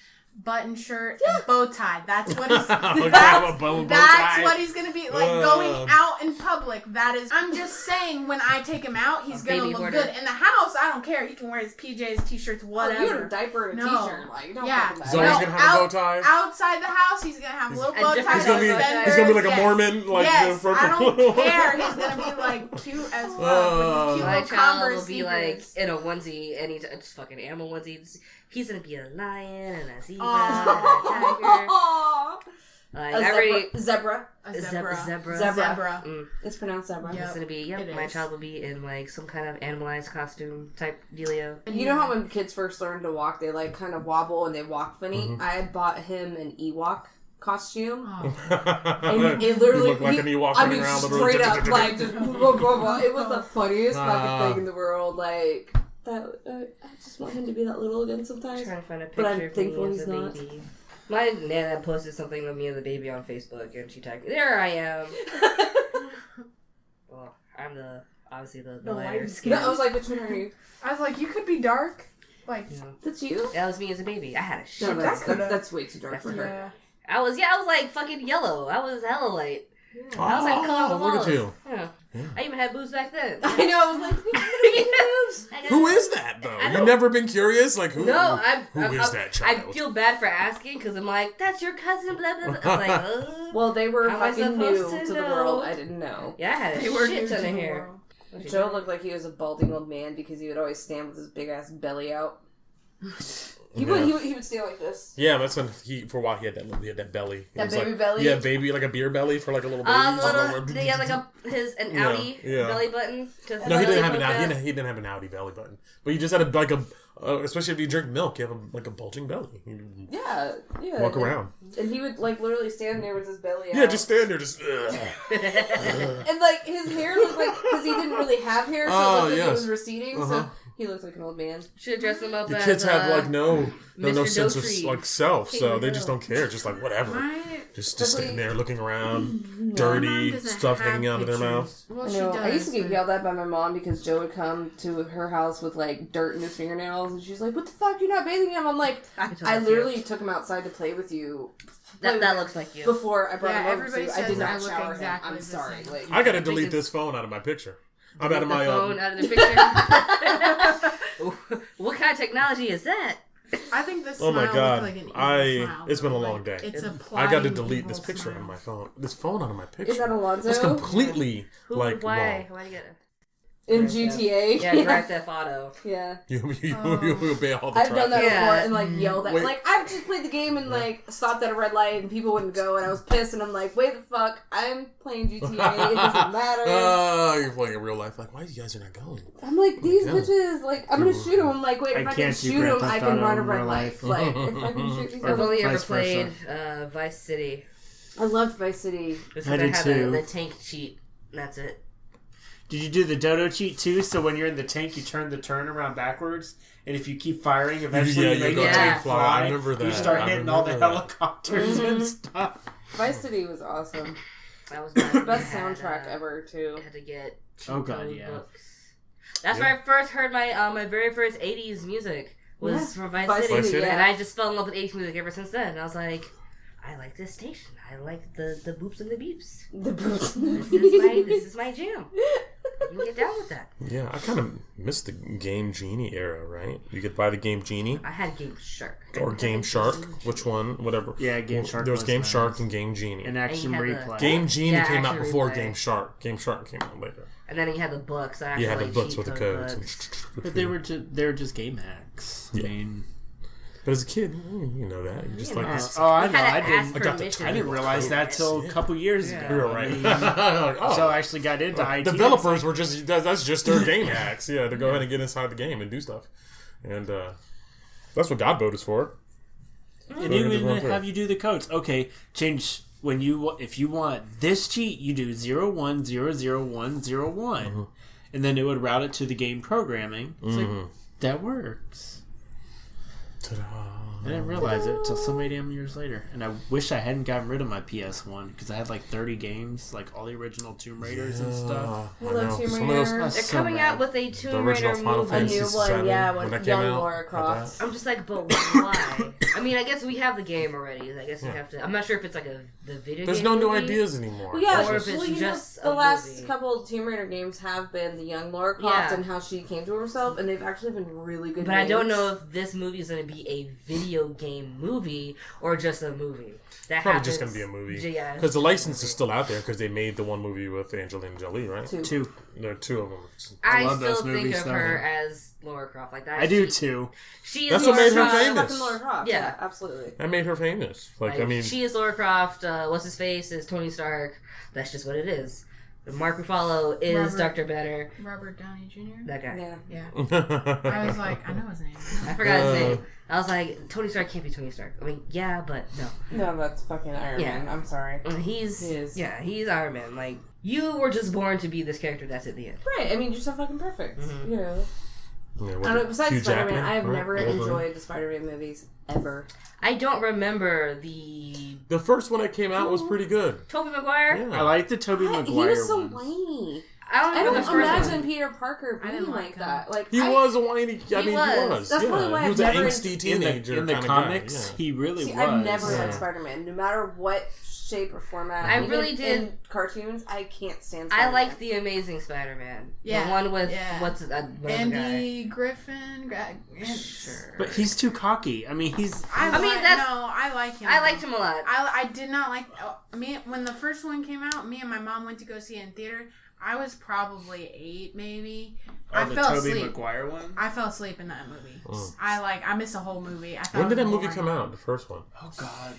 button shirt, and bow tie. That's what he's. Okay, that's a bow that's tie. what he's gonna be going out in public. That is. I'm just saying, when I take him out, he's gonna baby look hoarder. good. In the house, I don't care. He can wear his PJs, t-shirts, whatever. You had a diaper and a No. t-shirt. Don't Yeah. fucking So matter. he's gonna have a bow tie? Outside the house, he's gonna have little bow different ties. He's gonna be suspenders, like a Mormon, Yes, from- I don't care. He's gonna be cute as fuck. with cute My little child Converse will be sneakers. in a onesie, and just fucking animal onesie. He's gonna be a lion and a zebra Aw. and a tiger. Aww. Zebra. A Zebra. Zebra. Mm. It's pronounced zebra. Yep. It's gonna be It my is. child will be in some kind of animalized costume type dealio. You know how when kids first learn to walk, they kind of wobble and they walk funny? Mm-hmm. I had bought him an Ewok costume. Oh. And it literally You look like an Ewok I running mean, around the room. straight up, just it was the funniest fucking thing in the world. That, I just want him to be that little again sometimes. I'm trying to find a But I'm picture of thankful me he's as a not. baby. My nana posted something of me as a baby on Facebook, and she tagged, there I am. Well, I'm obviously the lighter light skin. No, I was like, which one are you? I was like, you could be dark. That's you? That was me as a baby. I had a shit. No, that's way too dark for her. Yeah. I was fucking yellow. I was hella light. I was like, Oh, look at you. Yeah. I even had boobs back then. I know, I was like, Who is that, though? You've never been curious? Who No, who is that I child? feel bad for asking because I'm like, that's your cousin, blah, blah, blah. I'm like, well, they were How am I fucking new supposed to to the know? world. I didn't know. Yeah, I had a They were shit new ton to of the hair. world. Joe looked like he was a balding old man because he would always stand with his big ass belly out. He would stay like this. Yeah, that's when for a while he had that belly. That baby belly? Yeah, baby, like a beer belly for like a little baby. He had like an Audi belly button. No, he didn't have an Audi. He didn't have an Audi belly button. But he just had especially if you drink milk, you have a bulging belly. Yeah. Walk around. And he would like literally stand there with his belly out. Yeah, just stand there, just. And like his hair looked like, because he didn't really have hair, so it looked like it was receding. So he looked like an old man. Should have dressed him up The as kids have like no sense Dotree. of like self, so they just don't care. Just like whatever, just standing there looking around, dirty stuff hanging out of their mouth. Well, I used to get yelled at by my mom because Joe would come to her house with like dirt in his fingernails, and she's like, "What the fuck? You're not bathing him?" I'm like, I literally took him outside to play with you. That looks like you. Before I brought him over, everybody I did not says I shower look exactly him. I'm sorry. the Like, I gotta delete this phone out of my picture. I'm out of my phone out of the picture. What kind of technology is that? I think this. Oh my god! Like an smile, it's been a long day. It's I got to delete this picture out of my phone. This phone out of my picture. is that Alonzo? That's completely Why? wrong. Why do you get it? In GTA? Yeah, Grand Theft Auto. Yeah. You obey all the I've done that Yeah. before and like yelled at Wait. like I've just played the game and like stopped at a red light and people wouldn't go and I was pissed and I'm like, wait the fuck, I'm playing GTA, it doesn't matter. Oh, you're playing in real life. Like, why you guys are not going? I'm like, these Yeah. bitches, like, I'm gonna shoot them. I'm like, wait, if I can can't do shoot Grand them, I Theft can Auto run a in red real light. life. Like, if I can shoot these I've only ever Vice versa. played Vice City. I loved Vice City. Just I because did had too. the tank cheat. That's it. Did you do the dodo cheat too? So when you're in the tank, you turn the turn around backwards, and if you keep firing, eventually Yeah, you you make go the Yeah. tank fly. fly. I remember that. You start I hitting all the remember that. helicopters and stuff. Vice City was awesome. That was my Best soundtrack ever, too. I had to get cheat Oh, God, code yeah. books. That's where I first heard my very first 80s music was from Vice City. Vice City, And I just fell in love with 80s music ever since then. And I was like, I like this station. I like the boops and the beeps. The boots. This is my jam. You can get down with that. Yeah, I kind of missed the Game Genie era, right? You could buy the Game Genie I had Game Shark. or Game Shark, which one, whatever. Yeah, Game Shark. There was Game nice. Shark and Game Genie. And Action And you had Replay. Game Genie Yeah, came out Action before Replay. Game Shark. Game Shark came out later. And then you had the books. The You had the actual, books cheat with the code codes. books. But they were just game hacks. Yeah. I mean, But as a kid, you know that. You just like this. I know. Had I to didn't. ask I got the permission. I didn't realize that till a couple years ago. You're I right. mean, Oh. so I actually got into IT. Developers were just that's just their game hacks. Yeah, to go ahead and get inside the game and do stuff, and that's what God Mode is for. And even have you do the codes. Okay, change when if you want this cheat, you do 01000101, and then it would route it to the game programming. It's like that works. Ta-da. I didn't realize it until so many damn years later, and I wish I hadn't gotten rid of my PS1 because I had like 30 games, like all the original Tomb Raiders and stuff. I Hello, know. Tomb Some of those, Raider. They're So coming bad. out with a the Tomb original Raider Final movie. Fantasy new one, VII, yeah, when when that came young out. Lara Croft. I'm just like, but why? I mean, I guess we have the game already. I guess we have to. I'm not sure if it's like the video There's game. no new movie. ideas anymore. Well, yeah, Or if it's well, you just know, a the last movie. couple of Tomb Raider games have been the young Lara Croft Yeah. and how she came to herself, and they've actually been really good But I don't games. know if this movie is going to be a video game movie or just a movie. That Probably happens. just gonna be a movie. Yeah. Because the license is still out there because they made the one movie with Angelina Jolie, right? Two. There are two of them. I love still those think movies, of though. her as Lara Croft. Like that. I do too. She is That's what Lara made her Croft. famous. Fucking Lara Croft. Yeah. Yeah, absolutely. That made her famous. Like, I mean, she is Lara Croft. What's his face is Tony Stark. That's just what it is. Mark Ruffalo is Robert. Dr. Banner. Robert Downey Jr. That guy. Yeah. Yeah. I was like, I know his name. I forgot his name. I was like, Tony Stark can't be Tony Stark. I mean, yeah, but no. No, that's fucking Iron Yeah. Man. I'm sorry. He's He is. yeah, he's Iron Man. Like, you were just born to be this character. That's at the end. Right, I mean, you're so fucking perfect. Mm-hmm. You know. yeah, I don't know, besides Hugh Spider-Man, Jackman, I have right? never Wolverine. enjoyed the Spider-Man movies, ever. I don't remember the The first one that came out was pretty good. Tobey Maguire. Yeah. I like the Tobey Maguire He was so ones. whiny. I don't I remember don't the first imagine one. Peter Parker I being didn't like like that. Like He I, was a whiny. I mean, he was. was. That's yeah. probably why he I've was an never- angsty teenager In the kind comics, of guy. he really See, was. I've never Yeah. liked Spider-Man, no matter what shape or format. I Even really did- in cartoons. I can't stand. I Spider-Man. like the Amazing Spider-Man. Yeah, The one with yeah. what's whatever guy. Andy Griffin. Sure. But he's too cocky. I mean, he's. I mean, like, that's- no, I like him. I liked him a lot. I did not like me when the first one came out. Me and my mom went to go see it in theater. I was probably 8, maybe. Oh, I the fell Tobey asleep. Maguire one? I fell asleep in that movie. Oh. I missed a whole movie. I thought When did it that was movie boring. come out? The first one. Oh, God.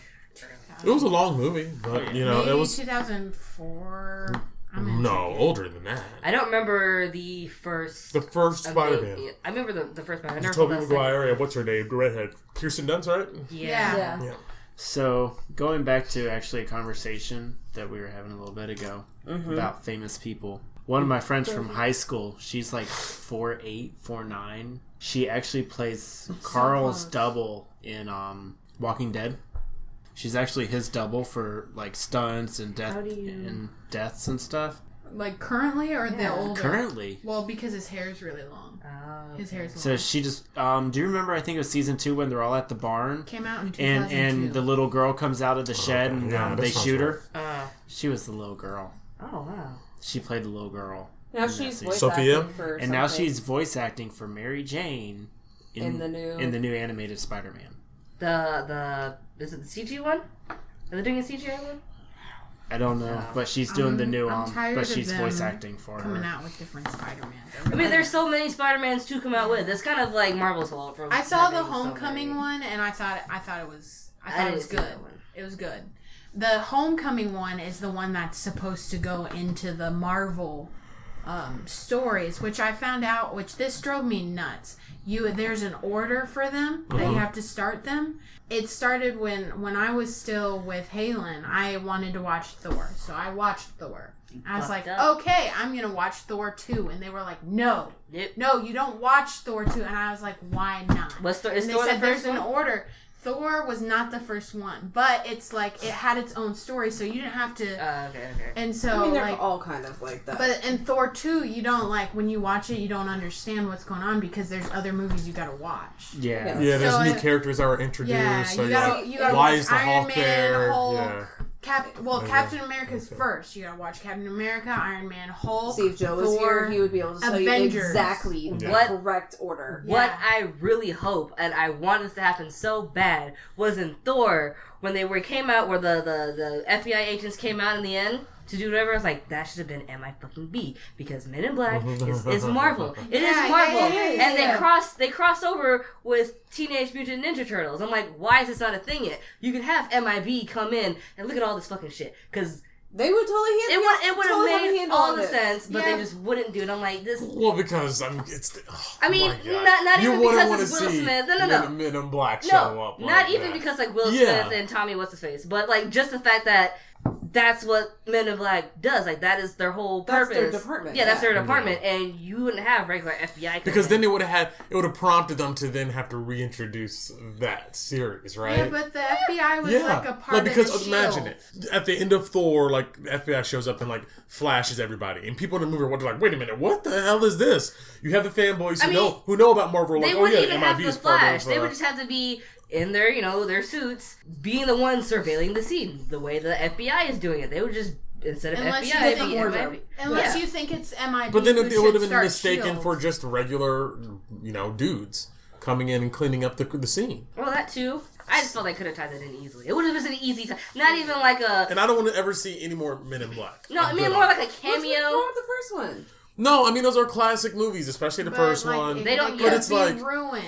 It was a long movie, but you know, Maybe it was 2004. I'm gonna no check it. older than that. I don't remember the first. The first Spider-Man. I remember the first one. I never Tobey saw the second. Maguire and what's her name? The redhead. Kirsten Dunst, right? Yeah. Yeah. So, going back to actually a conversation that we were having a little bit ago about famous people. One of my friends from high school, she's like 4'8", 4'9". She actually plays Carl's double in Walking Dead. She's actually his double for like stunts and deaths and stuff. Like currently or the older? Currently. Well, because his hair is really long. His hair is long. So she just do you remember, I think it was season 2 when they're all at the barn? Came out in 2002. And the little girl comes out of the shed and they shoot her. She was the little girl. Oh wow. She played the little girl. Now she's voice Sophia? acting for And now something. she's voice acting for Mary Jane in the new animated Spider-Man. Is it the CG one? Are they doing a CGI one? I don't know, but she's doing the new I'm tired but of she's them voice acting for coming her. out with different Spider-Mans. I mean, there's so many Spider-Mans to come out with. It's kind of like Marvel's fault for. I saw the having so Homecoming many. one, and I thought it was didn't see good. that one. It was good. The Homecoming one is the one that's supposed to go into the Marvel stories, which I found out, which this drove me nuts. There's an order for them that you have to start them. It started when I was still with Halen. I wanted to watch Thor, so I watched Thor. I was like, okay, I'm gonna watch Thor 2, and they were like, no, you don't watch Thor 2, and I was like, why not? What's Thor? And Is they Thor the said first there's an one? order. Thor was not the first one, but it's like it had its own story, so you didn't have to. Okay. And so, I mean, they're like, all kind of like that. but in Thor 2, you don't, like, when you watch it, you don't understand what's going on because there's other movies you gotta watch. Yeah. Yeah, there's So new it- characters that were introduced. Yeah, so you you're gotta, like, you gotta why watch is the Iron Hulk Man, there? Hulk, Yeah. Captain America's first. You gotta watch Captain America, Iron Man, Hulk. See, if Joe was Thor, here, he would be able to tell you Avengers. exactly the What- correct order. Yeah. What I really hope, and I want this to happen so bad, was in Thor when they came out where the FBI agents came out in the end to do whatever. I was like, that should have been M.I.B because Men in Black is Marvel. It is Marvel, and they cross over with Teenage Mutant Ninja Turtles. I'm like, why is this not a thing yet? You can have M.I.B come in and look at all this fucking shit because. They would totally handle it. It would have made all the sense, but they just wouldn't do it. I'm like, this. Well, because it's. I mean, my God. not You even wouldn't because wanna it's Will see Smith. No. Men in Black show No, up. not like even that. because like Will Yeah. Smith and Tommy what's his face, but like just the fact that that's what Men in Black does. Like that is their whole purpose. That's their department. Yeah, that's their department, and you wouldn't have regular FBI. Because then it would have prompted them to then have to reintroduce that series, right? Yeah, but the FBI was like a part because of the imagine shield. it at the end of Thor, like the FBI shows up and like flashes everybody, and people in the movie are like, "Wait a minute, what the hell is this?" You have the fanboys who know about Marvel, like, they "Oh wouldn't yeah, even have M.I.B to is part flash. of." They would just have to be in their, their suits, being the ones surveilling the scene, the way the FBI is doing it. They would just instead of Unless FBI, you think it'd be MIB. Unless you think it's M.I.B. But then who it would have should been start mistaken SHIELD. for just regular, dudes coming in and cleaning up the scene. Well, that too. I just felt they could have tied that in easily. It would have been an easy time. Not even like a. And I don't want to ever see any more Men in Black. No, I I'm mean good more on like it. a What's cameo. wrong with the first one? No, I mean those are classic movies, especially the first one. They don't Get get- it's be like- ruined.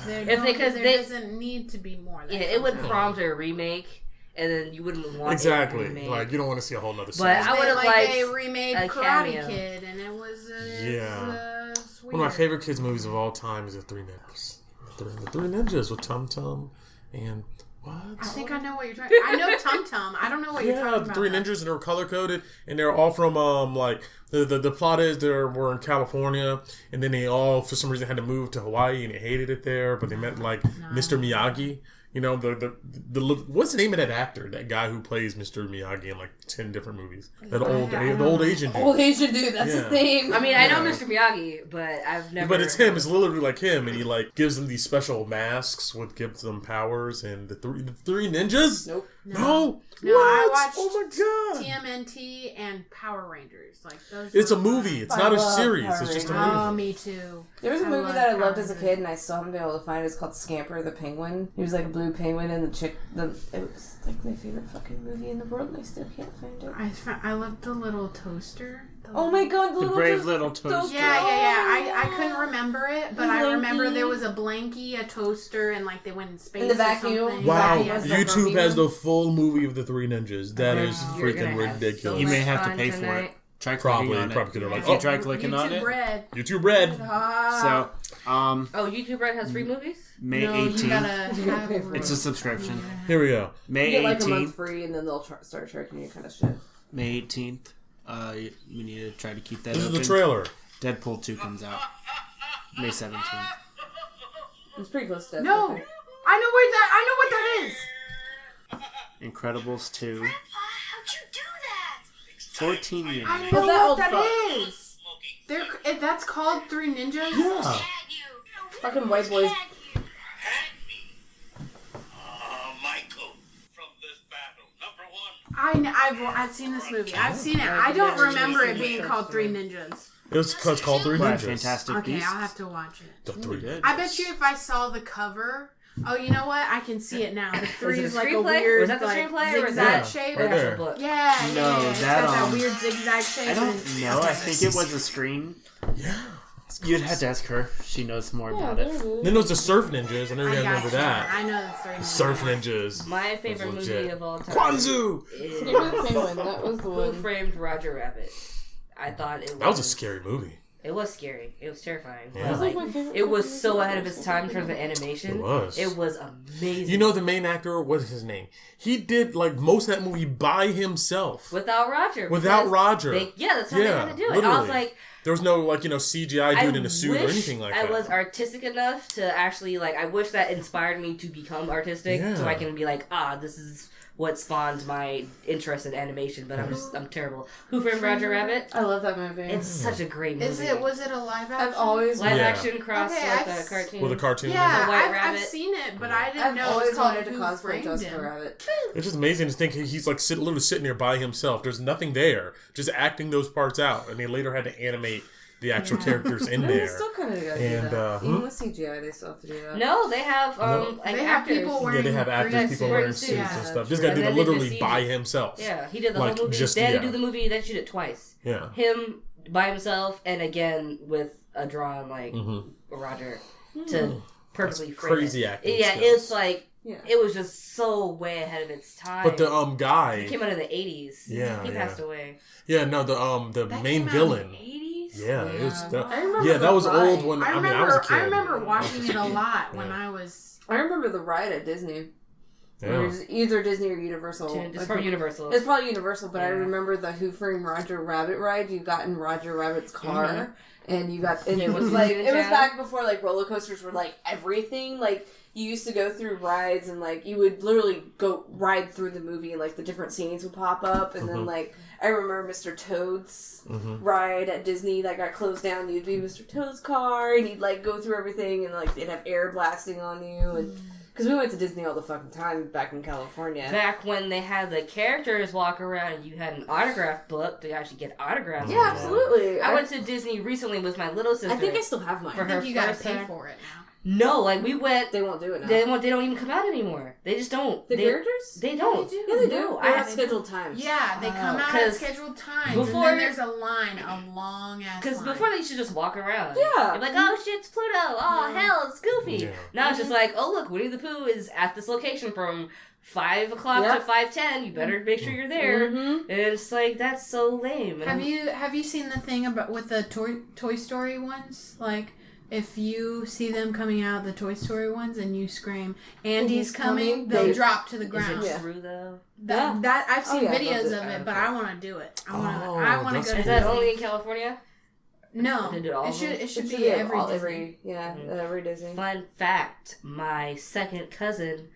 There they doesn't need to be more. Yeah, it would prompt a remake, and then you wouldn't want Exactly. a remake. Like you don't want to see a whole nother But series. I would have liked they remade a Karate cameo. Kid, and it was it's One of my weird. favorite kids movies of all time is The Three Ninjas. The Three Ninjas with Tum Tum and what? I think I know what you're talking. I know Tum Tum. I don't know what you're Yeah, talking the about. Three Ninjas, and they were color coded, and they're all from like the plot is they were in California, and then they all for some reason had to move to Hawaii, and they hated it there, but they met like Mr. Miyagi. The what's the name of that actor? That guy who plays Mr. Miyagi in like 10 different movies. That the old Asian dude. Old Asian dude, that's his name. I mean, I know Mr. Miyagi, but I've never. But it's him. It's literally like him, and he like gives them these special masks, what gives them powers, and the three ninjas. Nope. No. No, What? I watched Oh my god. TMNT and Power Rangers. Like those. It's were a movie. It's I not a love series. Power It's just a Rangers. movie. Oh, me too. There was a movie love that I Power loved as a Rangers. kid, and I still haven't been able to find it. It's called Scamper the Penguin. He was like a blue penguin, and it was like my favorite fucking movie in the world, and I still can't find it. I loved the little toaster. The Oh my god, The Brave Little Toaster. Yeah. I couldn't remember it, but I remember there was a blankie, a toaster, and like they went in space. And the vacuum. Wow, Yeah, YouTube has the full movie of the Three Ninjas. That is freaking ridiculous. You may have to pay for it. Try clicking on it. Probably could have. If you try clicking on it. YouTube Red. So, YouTube Red has free movies? May 18th. It's a subscription. Here we go. May you get 18th. like a month free, and then they'll start charging you kind of shit. May 18th. We need to try to keep that This open. is the trailer. Deadpool 2 comes out May 17th. It's pretty close to Deadpool. No, I know what that is. Incredibles 2. Grandpa, how'd you do that? 14 years. I know that what old that fuck. is. That's called Three Ninjas. Yeah. Fucking white boys. Michael, from this battle, number 1. I've seen this movie. I've seen it. I don't remember it being called Three Ninjas. It was called Three What, Ninjas. Fantastic Okay, Beasts? I'll have to watch it. The Three. I bet you if I saw the cover. Oh, you know what? I can see it now. The three it is a like a screenplay? weird, Was that the like, screenplay or was zigzag that shape. Right there. book? Yeah, No, it's got that that, weird zigzag shape. I don't know. I think it was a screen. Yeah. You'd have to ask her. She knows more about it. Then there was the Surf Ninjas. I know you guys remember that. I know the Three Ninjas. Surf Ninjas. My favorite That's movie legit. of all time Kwanzaa! is Penguin. That was the Who one. Framed Roger Rabbit. I thought it was... That was a scary movie. It was scary. It was terrifying. Yeah. But, like, it was so ahead of its time in terms of animation. It was. It was amazing. You know the main actor, what's his name? He did like most of that movie by himself. Without Roger. Without because Roger. that's how they had to do it. Literally. I was like... There was no CGI dude in a suit or wish anything like that. I was artistic enough to actually I wish that inspired me to become artistic, so I can be like, this is what spawned my interest in animation. But I'm terrible. Who Framed Roger Rabbit? I love that movie. It's such a great movie. Was it a live action? I've always live action cross Okay, with a cartoon. With a cartoon. Yeah, The White I've Rabbit. seen it, but I didn't I've know it always was called wanted to Who cosplay Framed Jessica Him. Rabbit. It's just amazing to think he's like literally sitting there by himself. There's nothing there, just acting those parts out, and they later had to animate the actual characters in They there. still kind of gotta And, do that. Even hmm? with CGI, they still have to do that. No, they have They have actors. people wearing Yeah, they have actors, green people wearing suits. suits Yeah. and stuff. This guy And did then it they literally just by CG. himself. Yeah, he did the Like, whole movie. just- They had to yeah. do the movie. They had to shoot it twice. Yeah. Him by himself, and again with a drawn Roger to perfectly frame crazy it. acting Yeah, skills. it's like Yeah. it was just so way ahead of its time. But the guy, He came out in the 80s. Yeah, He yeah. passed away. yeah, no, the That main came out villain. in the 80s? Yeah, it was. I remember Yeah, the that was ride. old when I was a kid. I remember watching it a lot when I was. I remember the ride at Disney. It Yeah. was either Disney or Universal. It's from Universal. It's probably Universal, but I Yeah. remember the Who Framed Roger Rabbit ride. You got in Roger Rabbit's car, and you got, and it was like, it was back before like roller coasters were like everything. Like you used to go through rides, and like you would literally go ride through the movie, and like the different scenes would pop up, and then like I remember Mr. Toad's ride at Disney that got closed down. You'd be Mr. Toad's car, and you'd like go through everything, and like they'd have air blasting on you, and because we went to Disney all the fucking time back in California. Back when they had the characters walk around and you had an autograph book to actually get autographs. Yeah, absolutely. I went to Disney recently with my little sister. I think I still have mine. For I her think you gotta first pay time. for it now. No, like we went. They won't do it now. They don't even come out anymore. They just don't. The characters? They don't. Yeah, they do. No, They I have scheduled times. Yeah, they come out at 'cause scheduled times, before- and then there's a line, a long ass. Because before they used to just walk around. Yeah. You're like, oh shit, it's Pluto. Oh hell, it's Goofy. Yeah. Now it's just like, oh look, Winnie the Pooh is at this location from 5 o'clock Yep. to 5:10. You better make sure you're there. Mm-hmm. And it's like that's so lame. And Have you seen the thing about with the Toy Story ones? Like, if you see them coming out, the Toy Story ones, and you scream, "Andy's coming," they'll they- drop to the Is ground. it Yeah. true though? That I've seen yeah, videos those of are- it, but I want to do it. I want to that's go to Is that Disney. only in California? No, They do all it of should them? it should It be every all- Disney. every Disney. Fun fact: my second cousin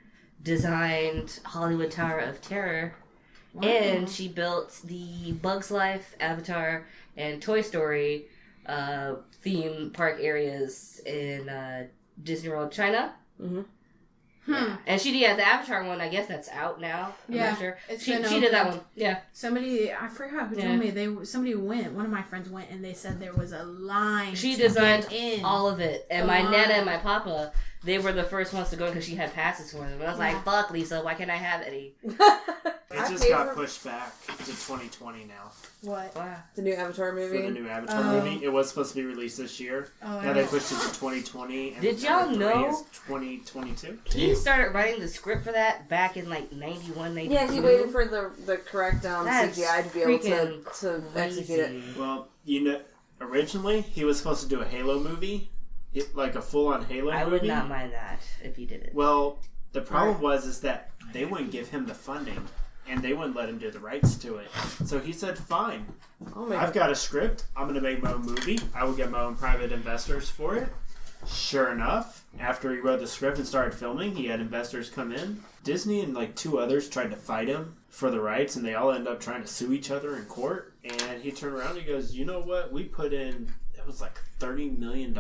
designed Hollywood Tower of Terror, and she built the Bugs Life, Avatar, and Toy Story theme park areas in Disney World, China. And she did the Avatar one. I guess that's out now. I'm Yeah, not sure. it's She been did that opened. one. Yeah. Somebody, I forgot who Yeah. told me somebody went. One of my friends went, and they said there was a line. She to designed get in. all of it, and A my line. nana and my papa, they were the first ones to go because she had passes for them. And I was like, Yeah. "Fuck, Lisa, why can't I have any?" It just got pushed back to 2020 now. What? Wow. The new Avatar movie? For the new Avatar movie. It was supposed to be released this year. Now they pushed it to 2020. And did y'all know? 2022. He started writing the script for that back in like 91, 92. Yeah, he waited for the correct CGI to be able to execute it. Well, originally he was supposed to do a Halo movie. Like a full-on Halo movie. I would not mind that if he did it. Well, the problem was that they wouldn't give him the funding, and they wouldn't let him do the rights to it. So he said, fine, I've got a script. I'm going to make my own movie. I will get my own private investors for it. Sure enough, after he wrote the script and started filming, he had investors come in. Disney and like 2 others tried to fight him for the rights, and they all ended up trying to sue each other in court. And he turned around and he goes, you know what? We put in, it was like $30 million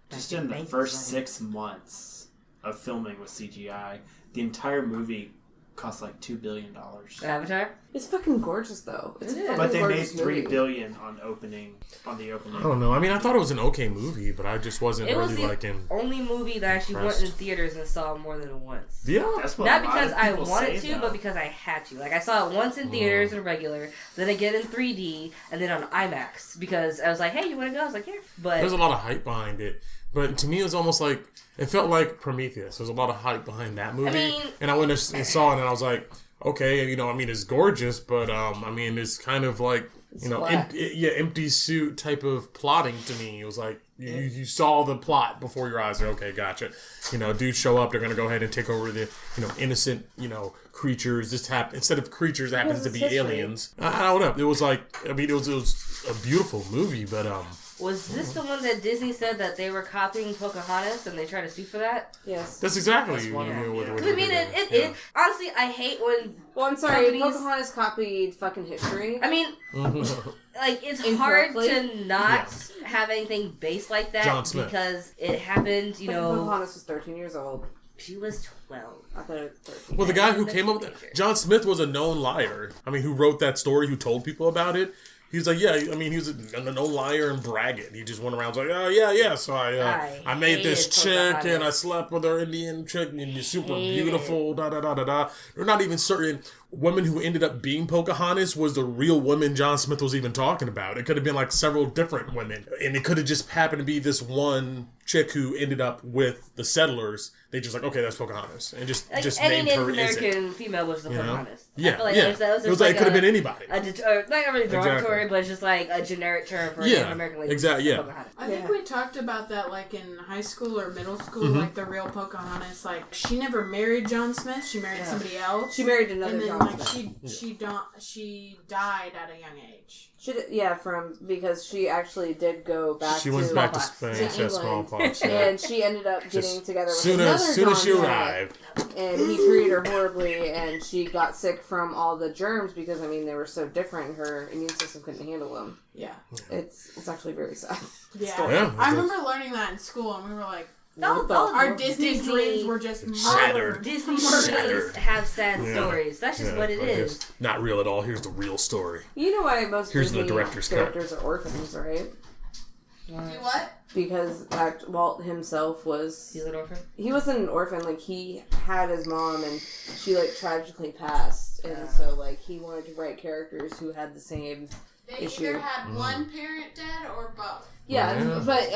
just in the first 6 months of filming with CGI. The entire movie cost like $2 billion. Avatar? It's fucking gorgeous though. But they made $3 billion on the opening. I don't know. I mean, I thought it was an okay movie, but I just wasn't really liking. Only movie that I actually went in theaters and saw more than once. Yeah, that's what not because I wanted to, but because I had to. Like I saw it once in theaters in regular, then again in 3D, and then on IMAX because I was like, "Hey, you want to go?" I was like, "Yeah." But there's a lot of hype behind it. But to me, it was almost like it felt like Prometheus. There's a lot of hype behind that movie, and I went and saw it, and I was like, okay, it's gorgeous, but it's kind of like empty suit type of plotting to me. It was like you saw the plot before your eyes. Okay, gotcha. Dudes show up, they're gonna go ahead and take over the innocent creatures. Instead of creatures, it happens to be aliens. I don't know. It was like it was a beautiful movie, but was this the one that Disney said that they were copying Pocahontas and they tried to sue for that? Yes. That's exactly what it honestly, I hate when... Well, I'm sorry, Pocahontas copied fucking history. I mean, like, it's hard to not have anything based like that John Smith. Because it happened, Pocahontas was 13 years old. She was 12. I thought it was 13. Well, the guy who came up with that, John Smith was a known liar. Who wrote that story, who told people about it. He was like, he was a known liar and braggart. He just went around like, oh, yeah. So I made this chick and I slept with her Indian chick and she's super beautiful, da-da-da-da-da. They're not even certain women who ended up being Pocahontas was the real woman John Smith was even talking about. It could have been like several different women. And it could have just happened to be this one chick who ended up with the settlers. They just like, okay, that's Pocahontas. And just named her American female was the Pocahontas. Yeah, I feel like it was like it could have been anybody. Not really derogatory, but it's just like a generic term for an American lady. Exactly, yeah. Pocahontas. I think we talked about that like in high school or middle school, like the real Pocahontas. Like she never married John Smith; she married somebody else. She married another John Smith. She died at a young age. Because she actually did go back. She went back to Spain, to smallpox, and she ended up getting together with soon as she arrived. And he treated her horribly, and she got sick from all the germs because they were so different. Her immune system couldn't handle them. Yeah, it's actually very sad. Yeah, I remember learning that in school, and we were like, our Disney dreams were just shattered. Disney movies have sad stories. That's just what it is. Not real at all. Here's the real story. You know why most Disney the director's characters are orphans, right? You what? Because Walt himself was... He's an orphan? He wasn't an orphan. Like, he had his mom, and she, tragically passed. And so, he wanted to write characters who had the same issue. They either had one parent dead or both. Yeah, but,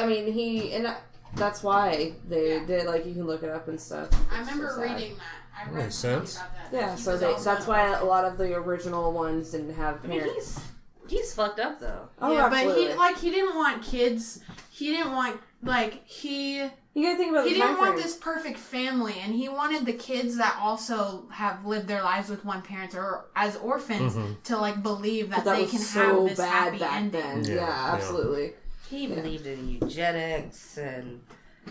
that's why they did, you can look it up and stuff. I remember reading that. I read something about that. Yeah, so that's why a lot of the original ones didn't have parents. He's fucked up, though. Oh, yeah, absolutely. But he didn't want kids. He didn't want, You gotta think about he didn't want this perfect family, and he wanted the kids that also have lived their lives with one parent or as orphans to, believe that they can have this happy ending. Then. Yeah, absolutely. He believed in eugenics and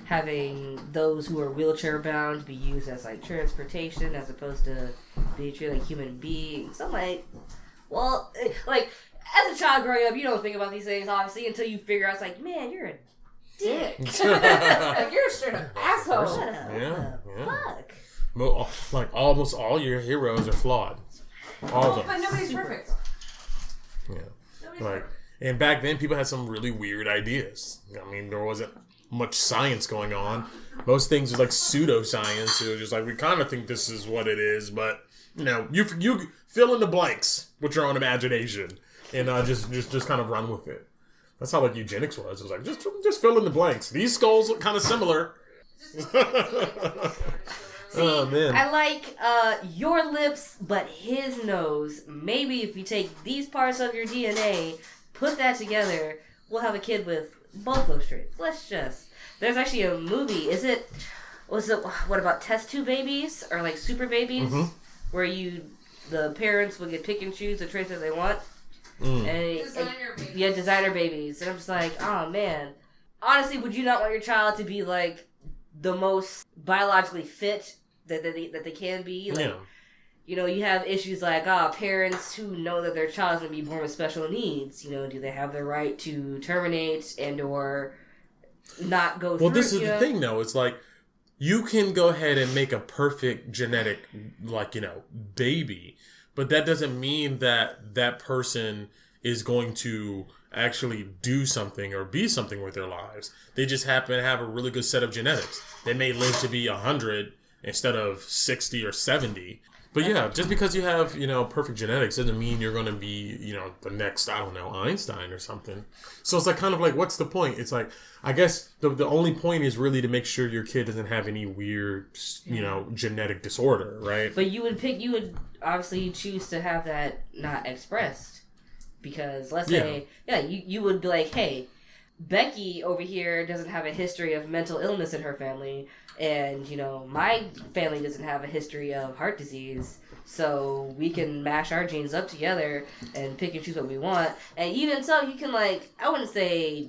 having those who are wheelchair bound be used as transportation as opposed to being treated like human beings. I'm like, as a child growing up, you don't think about these things obviously until you figure out man, you're a dick. You're a straight up asshole. Fuck. Almost all your heroes are flawed. All of them. But nobody's perfect. Yeah. And back then, people had some really weird ideas. There wasn't much science going on. Most things was pseudoscience. It was just we kind of think this is what it is, but you fill in the blanks with your own imagination and just kind of run with it. That's how like eugenics was. It was like just fill in the blanks. These skulls look kind of similar. Oh man! I like your lips, but his nose. Maybe if you take these parts of your DNA, put that together, we'll have a kid with both those traits. There's actually a movie. What about test tube babies or like super babies, where the parents will get pick and choose the traits that they want. Designer babies. Yeah, designer babies. And I'm just like, oh man. Honestly, would you not want your child to be like the most biologically fit that they can be? Like, you know, you have issues like parents who know that their child is going to be born with special needs. You know, do they have the right to terminate and or not go through? Well, this is the thing, though. It's like you can go ahead and make a perfect genetic, like, you know, baby, but that doesn't mean that person is going to actually do something or be something with their lives. They just happen to have a really good set of genetics. They may live to be 100 instead of 60 or 70. But yeah, just because you have, you know, perfect genetics doesn't mean you're going to be, you know, the next, I don't know, Einstein or something. So it's like kind of like, what's the point? It's like, I guess the only point is really to make sure your kid doesn't have any weird, you know, genetic disorder, right? But you would obviously choose to have that not expressed. Because let's say, you would be like, hey, Becky over here doesn't have a history of mental illness in her family. And, you know, my family doesn't have a history of heart disease. So we can mash our genes up together and pick and choose what we want. And even so, you can, like, I wouldn't say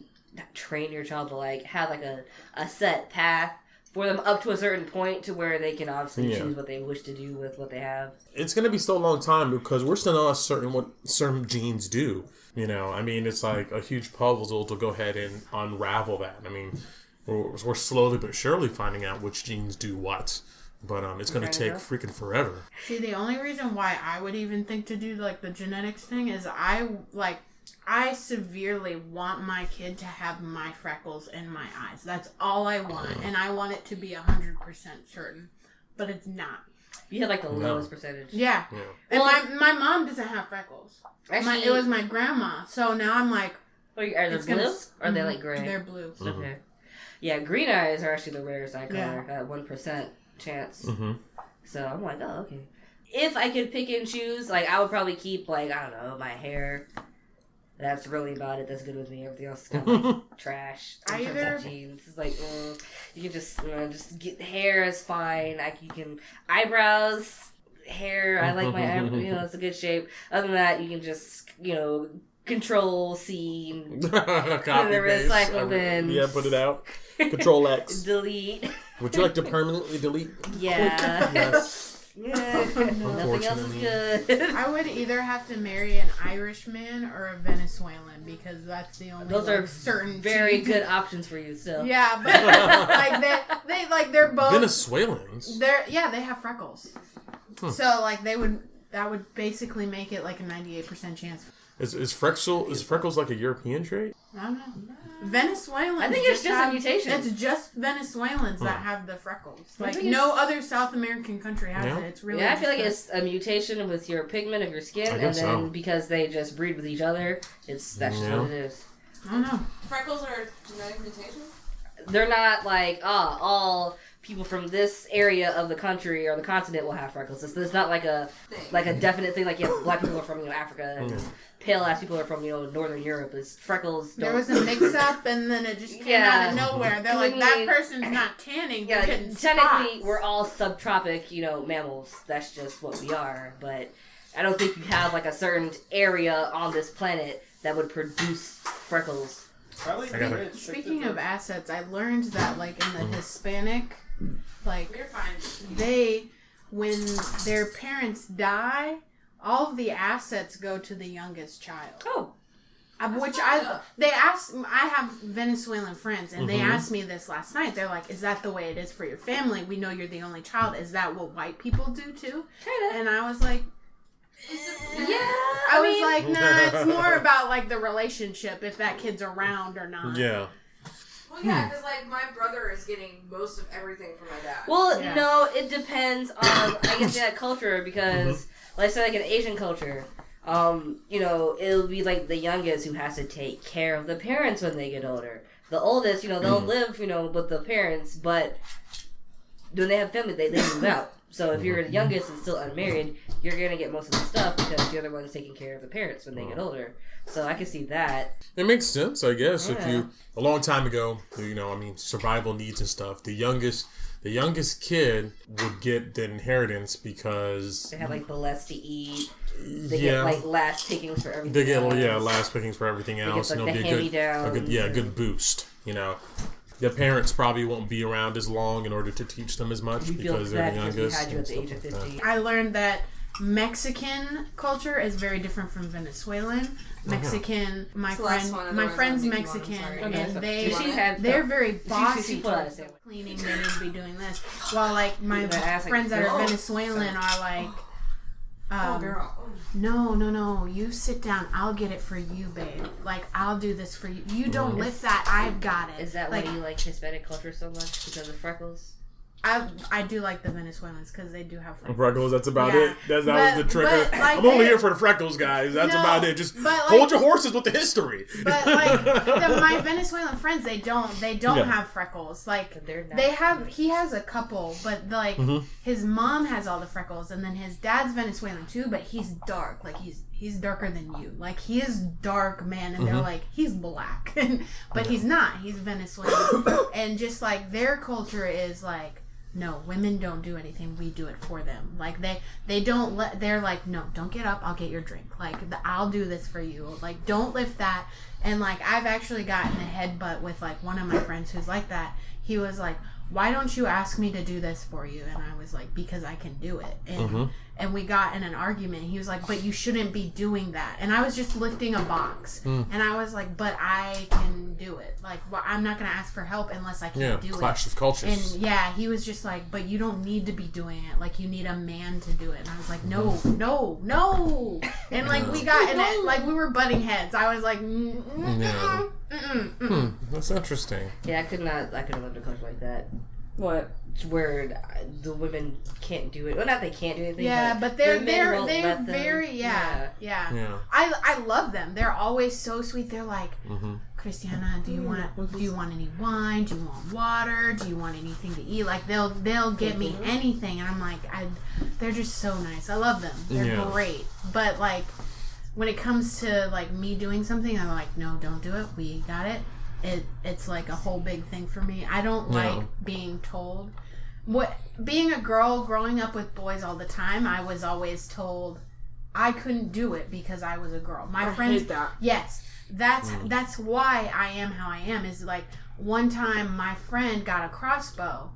train your child to, like, have, like, a set path for them up to a certain point to where they can obviously choose what they wish to do with what they have. It's going to be still a long time because we're still not certain what certain genes do. You know, I mean, it's like a huge puzzle to go ahead and unravel that. I mean, we're slowly but surely finding out which genes do what. But it's going to take freaking forever. See, the only reason why I would even think to do, like, the genetics thing is I severely want my kid to have my freckles in my eyes. That's all I want. And I want it to be 100% certain. But it's not. You have, like, the lowest percentage. Yeah. And my mom doesn't have freckles. Actually, it was my grandma. So now I'm like... Are they blue? Or are they, like, gray? They're blue. Mm-hmm. Okay. Yeah, green eyes are actually the rarest eye color. 1% chance. Mm-hmm. So I'm like, oh, okay. If I could pick and choose, like, I would probably keep, like, I don't know, my hair... That's really about it. That's good with me. Everything else is kind of like trash. Jeans. It's like, you can just get hair is fine. You can eyebrows, hair. I like my eyebrows. You know, it's a good shape. Other than that, you can just Control C, put it in the recycle bin. Yeah, put it out. Control X. Delete. Would you like to permanently delete? Yeah. Yes. Yeah, nothing else is good. I would either have to marry an Irishman or a Venezuelan because that's the only. Those are certain very good options for you. So yeah, but they're both Venezuelans. They have freckles, so like that would basically make it like a 98% chance. Is freckles like a European trait? I don't know. Venezuelans. I think it's just a mutation. It's just Venezuelans that have the freckles. Like no other South American country has it. It's really. Yeah, I feel like it's a mutation with your pigment of your skin, and then because they just breed with each other, that's just what it is. I don't know. Freckles are genetic mutations? They're not like all people from this area of the country or the continent will have freckles. It's not like a definite thing. Like black people are from Africa and pale ass people are from Northern Europe. It's freckles. There was a mix up and then it just came out of nowhere. They're like that person's not tanning. Yeah, technically we're all subtropic mammals. That's just what we are. But I don't think you have like a certain area on this planet that would produce freckles. Speaking of assets, I learned that like in the Hispanic, like when their parents die, all of the assets go to the youngest child. Oh, I have Venezuelan friends, and they asked me this last night. They're like, "Is that the way it is for your family? We know you're the only child. Is that what white people do too?" Kinda. And I was like, yeah. I was like, nah, it's more about like the relationship, if that kid's around or not. Yeah. Well, yeah, because, like, my brother is getting most of everything from my dad. Well, no, it depends on, I guess, that culture, because, let's say, like, in Asian culture, you know, it'll be, like, the youngest who has to take care of the parents when they get older. The oldest, you know, they'll live, you know, with the parents, but when they have family, they move out. So if you're the youngest and still unmarried, you're going to get most of the stuff because the other one's taking care of the parents when they get older. So I can see that. It makes sense, I guess. Yeah. If you, a long time ago, you know, I mean, survival needs and stuff, the youngest kid would get the inheritance because they have, like, the less to eat. They get, like, last pickings for everything They get, else. last pickings for everything else. Get, like, and it'll be a good boost, you know. The parents probably won't be around as long in order to teach them as much because they're the youngest. Had you at the age of 50. I learned that Mexican culture is very different from Venezuelan. Mexican, my friend's Mexican, and they're very bossy. Cleaning, they need to be doing this. While like my friends that are Venezuelan are like, no, you sit down. I'll get it for you, babe. Like, I'll do this for you. You don't lift that. I've got it. Is that like, why you like Hispanic culture so much? Because of freckles? I do like the Venezuelans because they do have freckles. Freckles, that's about it. That was the trigger. Like, I'm only here for the freckles, guys. That's about it. Just hold your horses with the history. But like my Venezuelan friends, they don't have freckles. Like he has a couple, but like his mom has all the freckles, and then his dad's Venezuelan too, but he's dark. Like he's darker than you. Like he is dark, man, and they're like he's black, but he's not. He's Venezuelan, and just like their culture is like. No, women don't do anything. We do it for them. Like they don't they're like, no, don't get up. I'll get your drink. Like I'll do this for you. Like don't lift that. And like I've actually gotten a headbutt with like one of my friends who's like that. He was like, why don't you ask me to do this for you? And I was like, because I can do it. And we got in an argument. He was like, but you shouldn't be doing that. And I was just lifting a box. And I was like, but I can do it. Like, well, I'm not going to ask for help unless I can do it. Clash of cultures. And he was just like, but you don't need to be doing it. Like, you need a man to do it. And I was like, no. And like, we got in it. Like, we were butting heads. I was like, That's interesting. Yeah, I couldn't live in a culture like that. What? Where the women can't do it. Well, not they can't do anything. Yeah, but they're very yeah. I love them. They're always so sweet. They're like, Christiana, do you want any wine? Do you want water? Do you want anything to eat? Like they'll get me anything, and I'm like, they're just so nice. I love them. They're great. But like when it comes to like me doing something, I'm like, no, don't do it. We got it. It's like a whole big thing for me. I don't like being told. Being a girl growing up with boys all the time, I was always told I couldn't do it because I was a girl. My friends, hate that. Yes, that's why I am how I am. Is like one time my friend got a crossbow,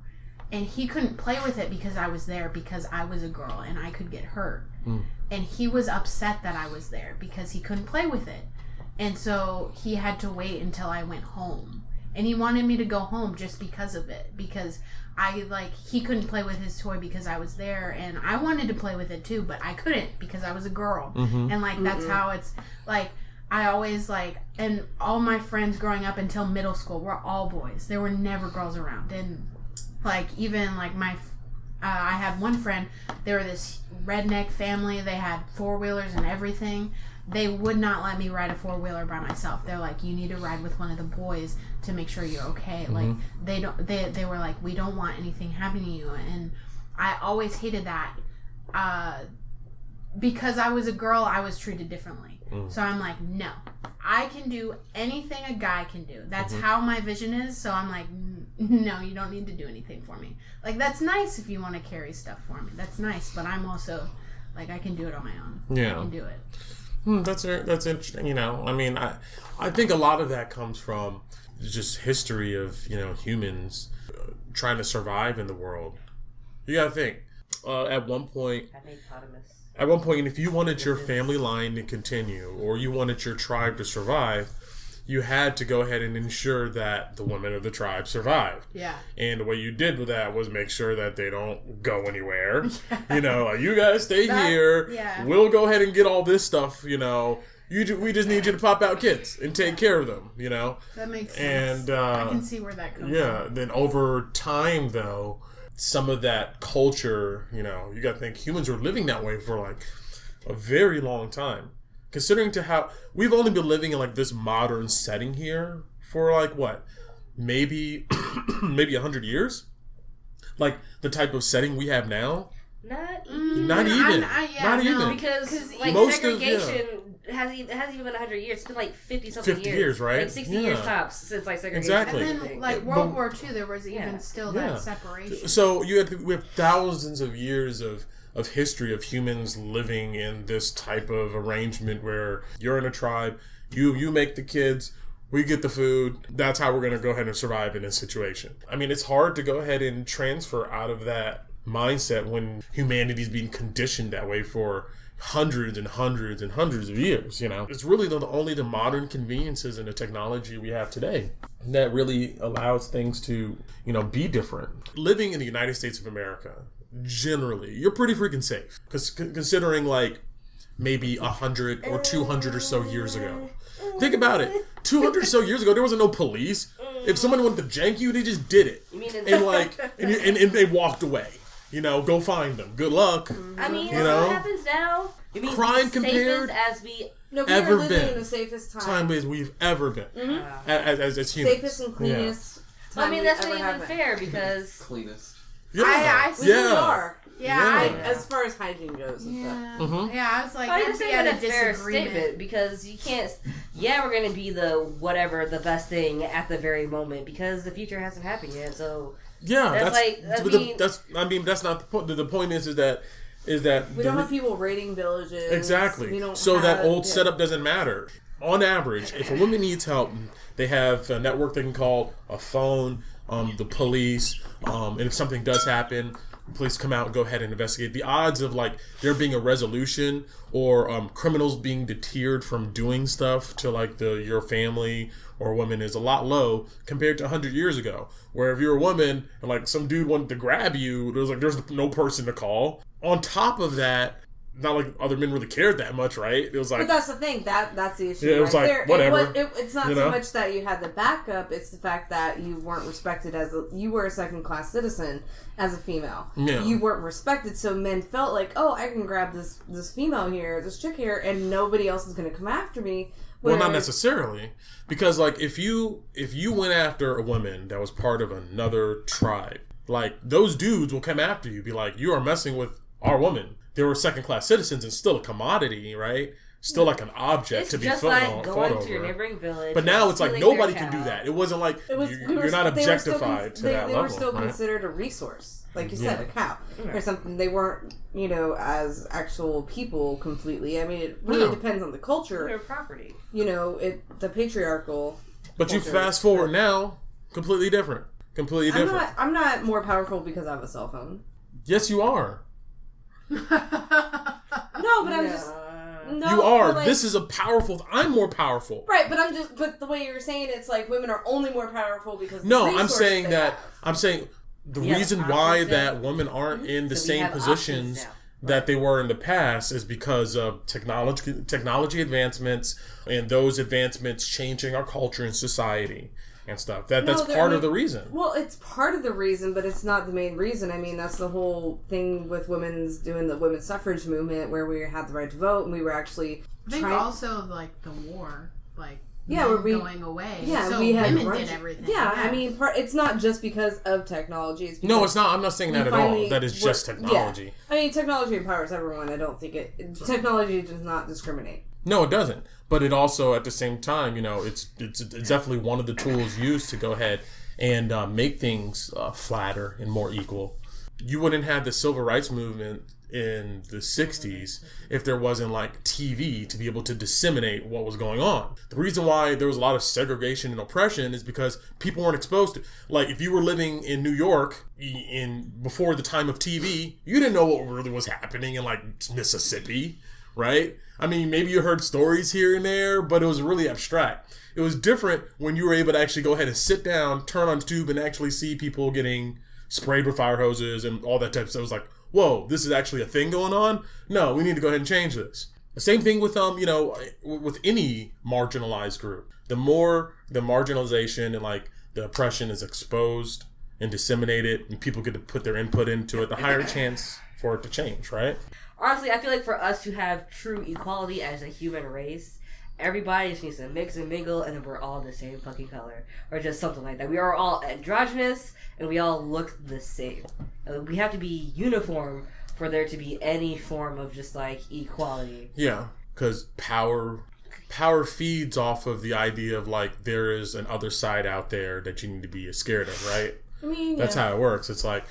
and he couldn't play with it because I was there because I was a girl and I could get hurt, and he was upset that I was there because he couldn't play with it. And so he had to wait until I went home. And he wanted me to go home just because of it. Because he couldn't play with his toy because I was there. And I wanted to play with it too, but I couldn't because I was a girl. And like, that's how it's like, I always like, and all my friends growing up until middle school were all boys. There were never girls around. And like, even like I had one friend, they were this redneck family. They had 4-wheelers and everything. They would not let me ride a 4-wheeler by myself. They're like, you need to ride with one of the boys to make sure you're okay. Like they were like, we don't want anything happening to you. And I always hated that. Because I was a girl, I was treated differently. So I'm like, no, I can do anything a guy can do. That's how my vision is. So I'm like, no, you don't need to do anything for me. Like, that's nice if you want to carry stuff for me. That's nice. But I'm also like, I can do it on my own. Yeah. I can do it. That's interesting. You know, I mean, I think a lot of that comes from just history of, you know, humans trying to survive in the world. You gotta think. At one point, if you wanted your family line to continue, or you wanted your tribe to survive, you had to go ahead and ensure that the women of the tribe survived. Yeah. And the way you did with that was make sure that they don't go anywhere. You know, like, you guys stay here. Yeah. We'll go ahead and get all this stuff, you know. We just need you to pop out kids and take care of them, you know? That makes sense. And I can see where that comes from. Yeah, then over time, though, some of that culture, you know, you got to think humans are living that way for like a very long time. Considering to how we've only been living in like this modern setting here for like what? Maybe 100 years? Like the type of setting we have now? Not Not even. Not even. Because like most segregation hasn't even been 100 years. It's been like 50-something 50 years, right? Like 60 years tops since like segregation. Exactly. And then like World War II, there was even still that separation. So we have thousands of years of history of humans living in this type of arrangement where you're in a tribe, you make the kids, we get the food. That's how we're going to go ahead and survive in this situation. I mean, it's hard to go ahead and transfer out of that mindset when humanity's being conditioned that way for hundreds and hundreds and hundreds of years, you know. It's really only the modern conveniences and the technology we have today that really allows things to, you know, be different. Living in the United States of America, generally, you're pretty freaking safe. Because considering like maybe 100 or 200 or so years ago. Think about it. 200 or so years ago, there wasn't no police. If someone wanted to jank you, they just did it. And they walked away. You know, go find them. Good luck. I mean, you know? What happens now? You mean crime compared as we ever are living in the safest time as we've ever been as humans. Safest and cleanest. Yeah. I mean, that's not even fair because cleanest. Yeah, I we are. Yeah, as far as hygiene goes and stuff. Mm-hmm. Yeah, I was like, I just think that's a fair statement because you can't. Yeah, we're gonna be the best thing at the very moment because the future hasn't happened yet. So yeah, that's not the point. The point is that we don't have people raiding villages. Exactly. We don't that old setup doesn't matter. On average, if a woman needs help, they have a network they can call, a phone, the police, and if something does happen, police come out and go ahead and investigate. The odds of like there being a resolution or criminals being deterred from doing stuff to like your family or woman is a lot low compared to 100 years ago, where if you're a woman and like some dude wanted to grab you, there's no person to call. On top of that, not like other men really cared that much, right? It was like, but that's the thing. That's the issue. Yeah, it was like there. Whatever. It's not so much that you had the backup. It's the fact that you weren't respected you were a second class citizen as a female. Yeah. You weren't respected, so men felt like, oh, I can grab this female here, this chick here, and nobody else is going to come after me. Well, not necessarily, because like if you went after a woman that was part of another tribe, like those dudes will come after you, be like, you are messing with our woman. They were second-class citizens and still a commodity, right? Still like an object to be fought over. It's just like going to your neighboring village. But now it's like nobody can do that. It wasn't like you're not objectified to that level. They were still considered a resource, like you said, a cow or something. They weren't, as actual people completely. I mean, it really depends on the culture. Their property. The patriarchal. But you fast forward now, completely different. Completely different. I'm not more powerful because I have a cell phone. Yes, you are. No, but I'm just. No, you are. Like, this is a powerful. I'm more powerful. Right, but the way you're saying it's like women are only more powerful because. No, I'm saying that. I'm saying the reason why that women aren't in the same positions that they were in the past is because of technology advancements and those advancements changing our culture and society. And stuff. That's part of the reason. Well, it's part of the reason, but it's not the main reason. I mean, that's the whole thing with doing the women's suffrage movement, where we had the right to vote, and we were actually. I think also like the war, going away. Yeah, so we had women did everything. Yeah, I mean, it's not just because of technology. It's no, it's not. I'm not saying that at all. That is just technology. Yeah. I mean, technology empowers everyone. I don't think technology does not discriminate. No, it doesn't. But it also, at the same time, it's definitely one of the tools used to go ahead and make things flatter and more equal. You wouldn't have the civil rights movement in the 60s if there wasn't like TV to be able to disseminate what was going on. The reason why there was a lot of segregation and oppression is because people weren't exposed to, like, if you were living in New York before the time of TV, you didn't know what really was happening in like Mississippi, right? I mean, maybe you heard stories here and there, but it was really abstract. It was different when you were able to actually go ahead and sit down, turn on tube, and actually see people getting sprayed with fire hoses and all that type of stuff. It was like, whoa, this is actually a thing going on? No, we need to go ahead and change this. Same thing with with any marginalized group. The more the marginalization and like the oppression is exposed and disseminated, and people get to put their input into it, the higher chance for it to change, right? Honestly, I feel like for us to have true equality as a human race, everybody just needs to mix and mingle, and then we're all the same fucking color, or just something like that. We are all androgynous, and we all look the same. We have to be uniform for there to be any form of just like equality. Yeah, because power feeds off of the idea of like there is an other side out there that you need to be scared of, right? I mean, that's how it works. It's like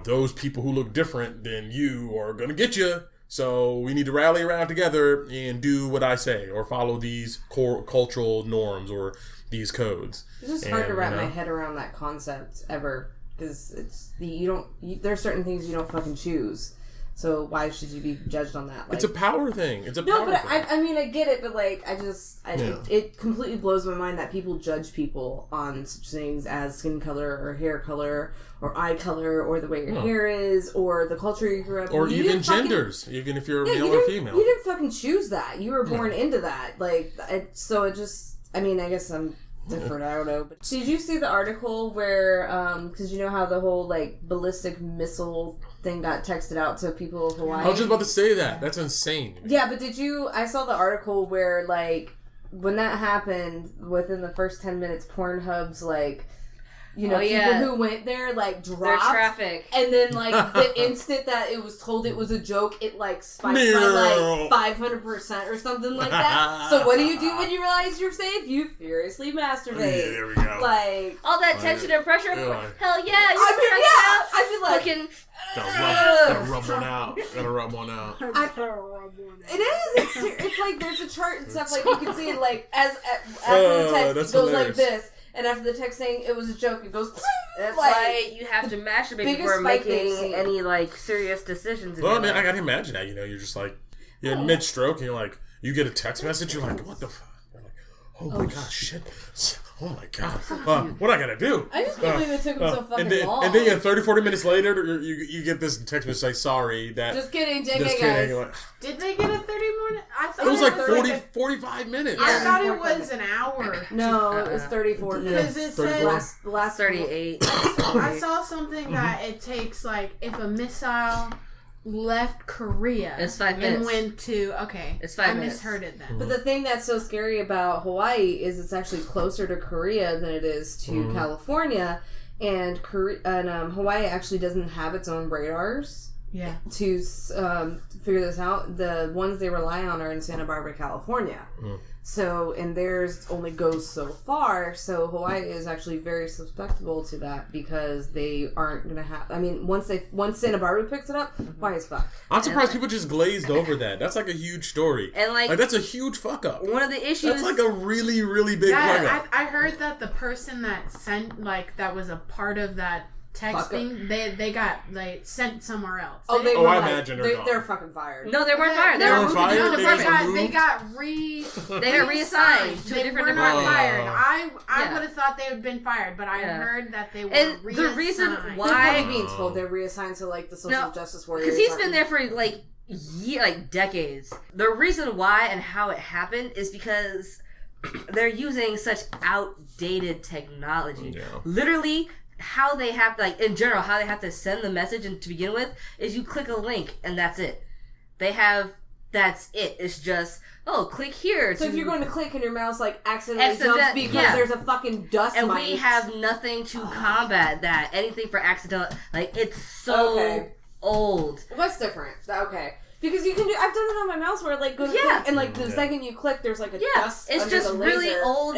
those people who look different than you are gonna get you. So we need to rally around together and do what I say, or follow these core cultural norms or these codes. It's just hard to wrap my head around that concept ever. Because there's certain things you don't fucking choose. So why should you be judged on that? Like, it's a power thing. It's a power thing. I mean, I get it, but like, it completely blows my mind that people judge people on such things as skin color or hair color or eye color or the way your hair is or the culture you grew up in. Or even genders, even if you're a male or female. You didn't fucking choose that. You were born into that. Like, so it just, I mean, I guess I'm different, I don't know. But did you see the article where, because you know how the whole, like, ballistic missile thing got texted out to people of Hawaii? I was just about to say that. That's insane. Yeah, but I saw the article where, like, when that happened, within the first 10 minutes, Pornhub's, like, people who went there, like, dropped. Their traffic. And then, like, the instant that it was told it was a joke, it, like, spiked by, like, 500% or something like that. So what do you do when you realize you're safe? You furiously masturbate. Yeah, there we go. Like, all that tension and pressure. Yeah. Hell yeah. I feel like... Fucking... Gotta rub one out. It is. It's like there's a chart and stuff, like, you can see it, like, as after the text, it goes hilarious. Like this. And after the text saying it was a joke, it goes... That's why you have to masturbate before making any, like, serious decisions. Well, I mean, I gotta imagine that, you're just like... You're in mid-stroke and you're like... You get a text message, you're like, what the fuck? You're like, oh my god, shit. Oh my god. What I gotta do? I just can't believe it took him so fucking long. And then 30, 40 minutes later, you get this text message like, sorry, that... Just kidding, JK, guys. Like, did they get a 30-minute? I thought it was like 45 minutes. I thought it was an hour. No, it was 34 minutes. Because it said... Last 38. I saw something that it takes, like, if a missile... left Korea. It's 5 minutes. And went to... Okay. It's 5 minutes. I misheard it then. But the thing that's so scary about Hawaii is it's actually closer to Korea than it is to California. And Hawaii actually doesn't have its own radars. Yeah. To figure this out. The ones they rely on are in Santa Barbara, California. So, and theirs only goes so far, so Hawaii is actually very susceptible to that because they aren't going to have... I mean, once Santa Barbara picks it up, Hawaii is fucked. I'm surprised people just glazed over that. That's like a huge story. And like that's a huge fuck up. One of the issues... That's like a really, really big fuck up. I heard that the person that sent, like, that was a part of that texting, they got sent somewhere else. I imagine they're fucking fired. No, they weren't fired. They were fired. They got reassigned to a different department. Not fired. I would have thought they would have been fired, but I heard that they were reassigned. The reason why they're probably being told they're reassigned to like the social justice warriors. Because he's been there for like decades. The reason why and how it happened is because they're using such outdated technology. Yeah. Literally. How they have, like, in general, how they have to send the message and to begin with is you click a link and that's it. That's it. It's just, click here. So if you're going to click and your mouse, like, accidentally jumps because there's a fucking dust mite. And we have nothing to combat that. Anything for accidental, like, it's so old. What's different? Okay. Because you can do, I've done it on my mouse where, like, go to click, and, like, the second you click, there's, like, a dust it's under just the laser, really old,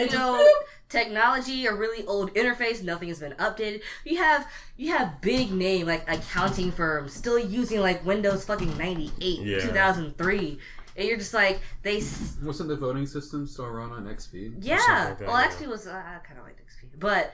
technology, a really old interface, nothing has been updated. You have big name, like, accounting firms still using, like, Windows fucking 98, 2003. And you're just like, Wasn't the voting system still run on XP? Yeah. Like that, XP was, I kind of liked XP. But,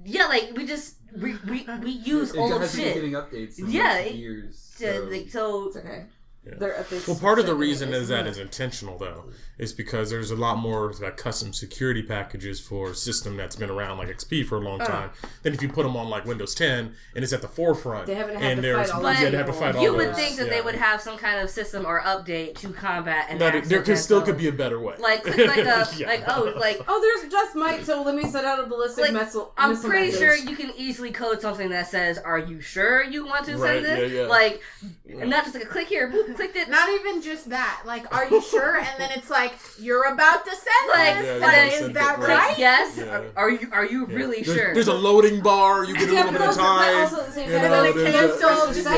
yeah, like, we use old shit. It hasn't been getting updates in years. So it's okay. Well, part of the reason is that is intentional, though, is because there's a lot more like custom security packages for a system that's been around like XP for a long time than if you put them on like Windows 10 and it's at the forefront. They haven't had to fight all those. You would think that they would have some kind of system or update to combat and there could be a better way. Like there's just might. So let me set out a ballistic missile. I'm pretty sure you can easily code something that says, "Are you sure you want to send this?" Yeah. Like, not just like a click here, boop, clicked it. Not even just that. Like, are you sure? And then it's like, you're about to send this. Is that right? Yes. Yeah. Are you really sure? There's a loading bar. You get a little bit of time. Also at the same time,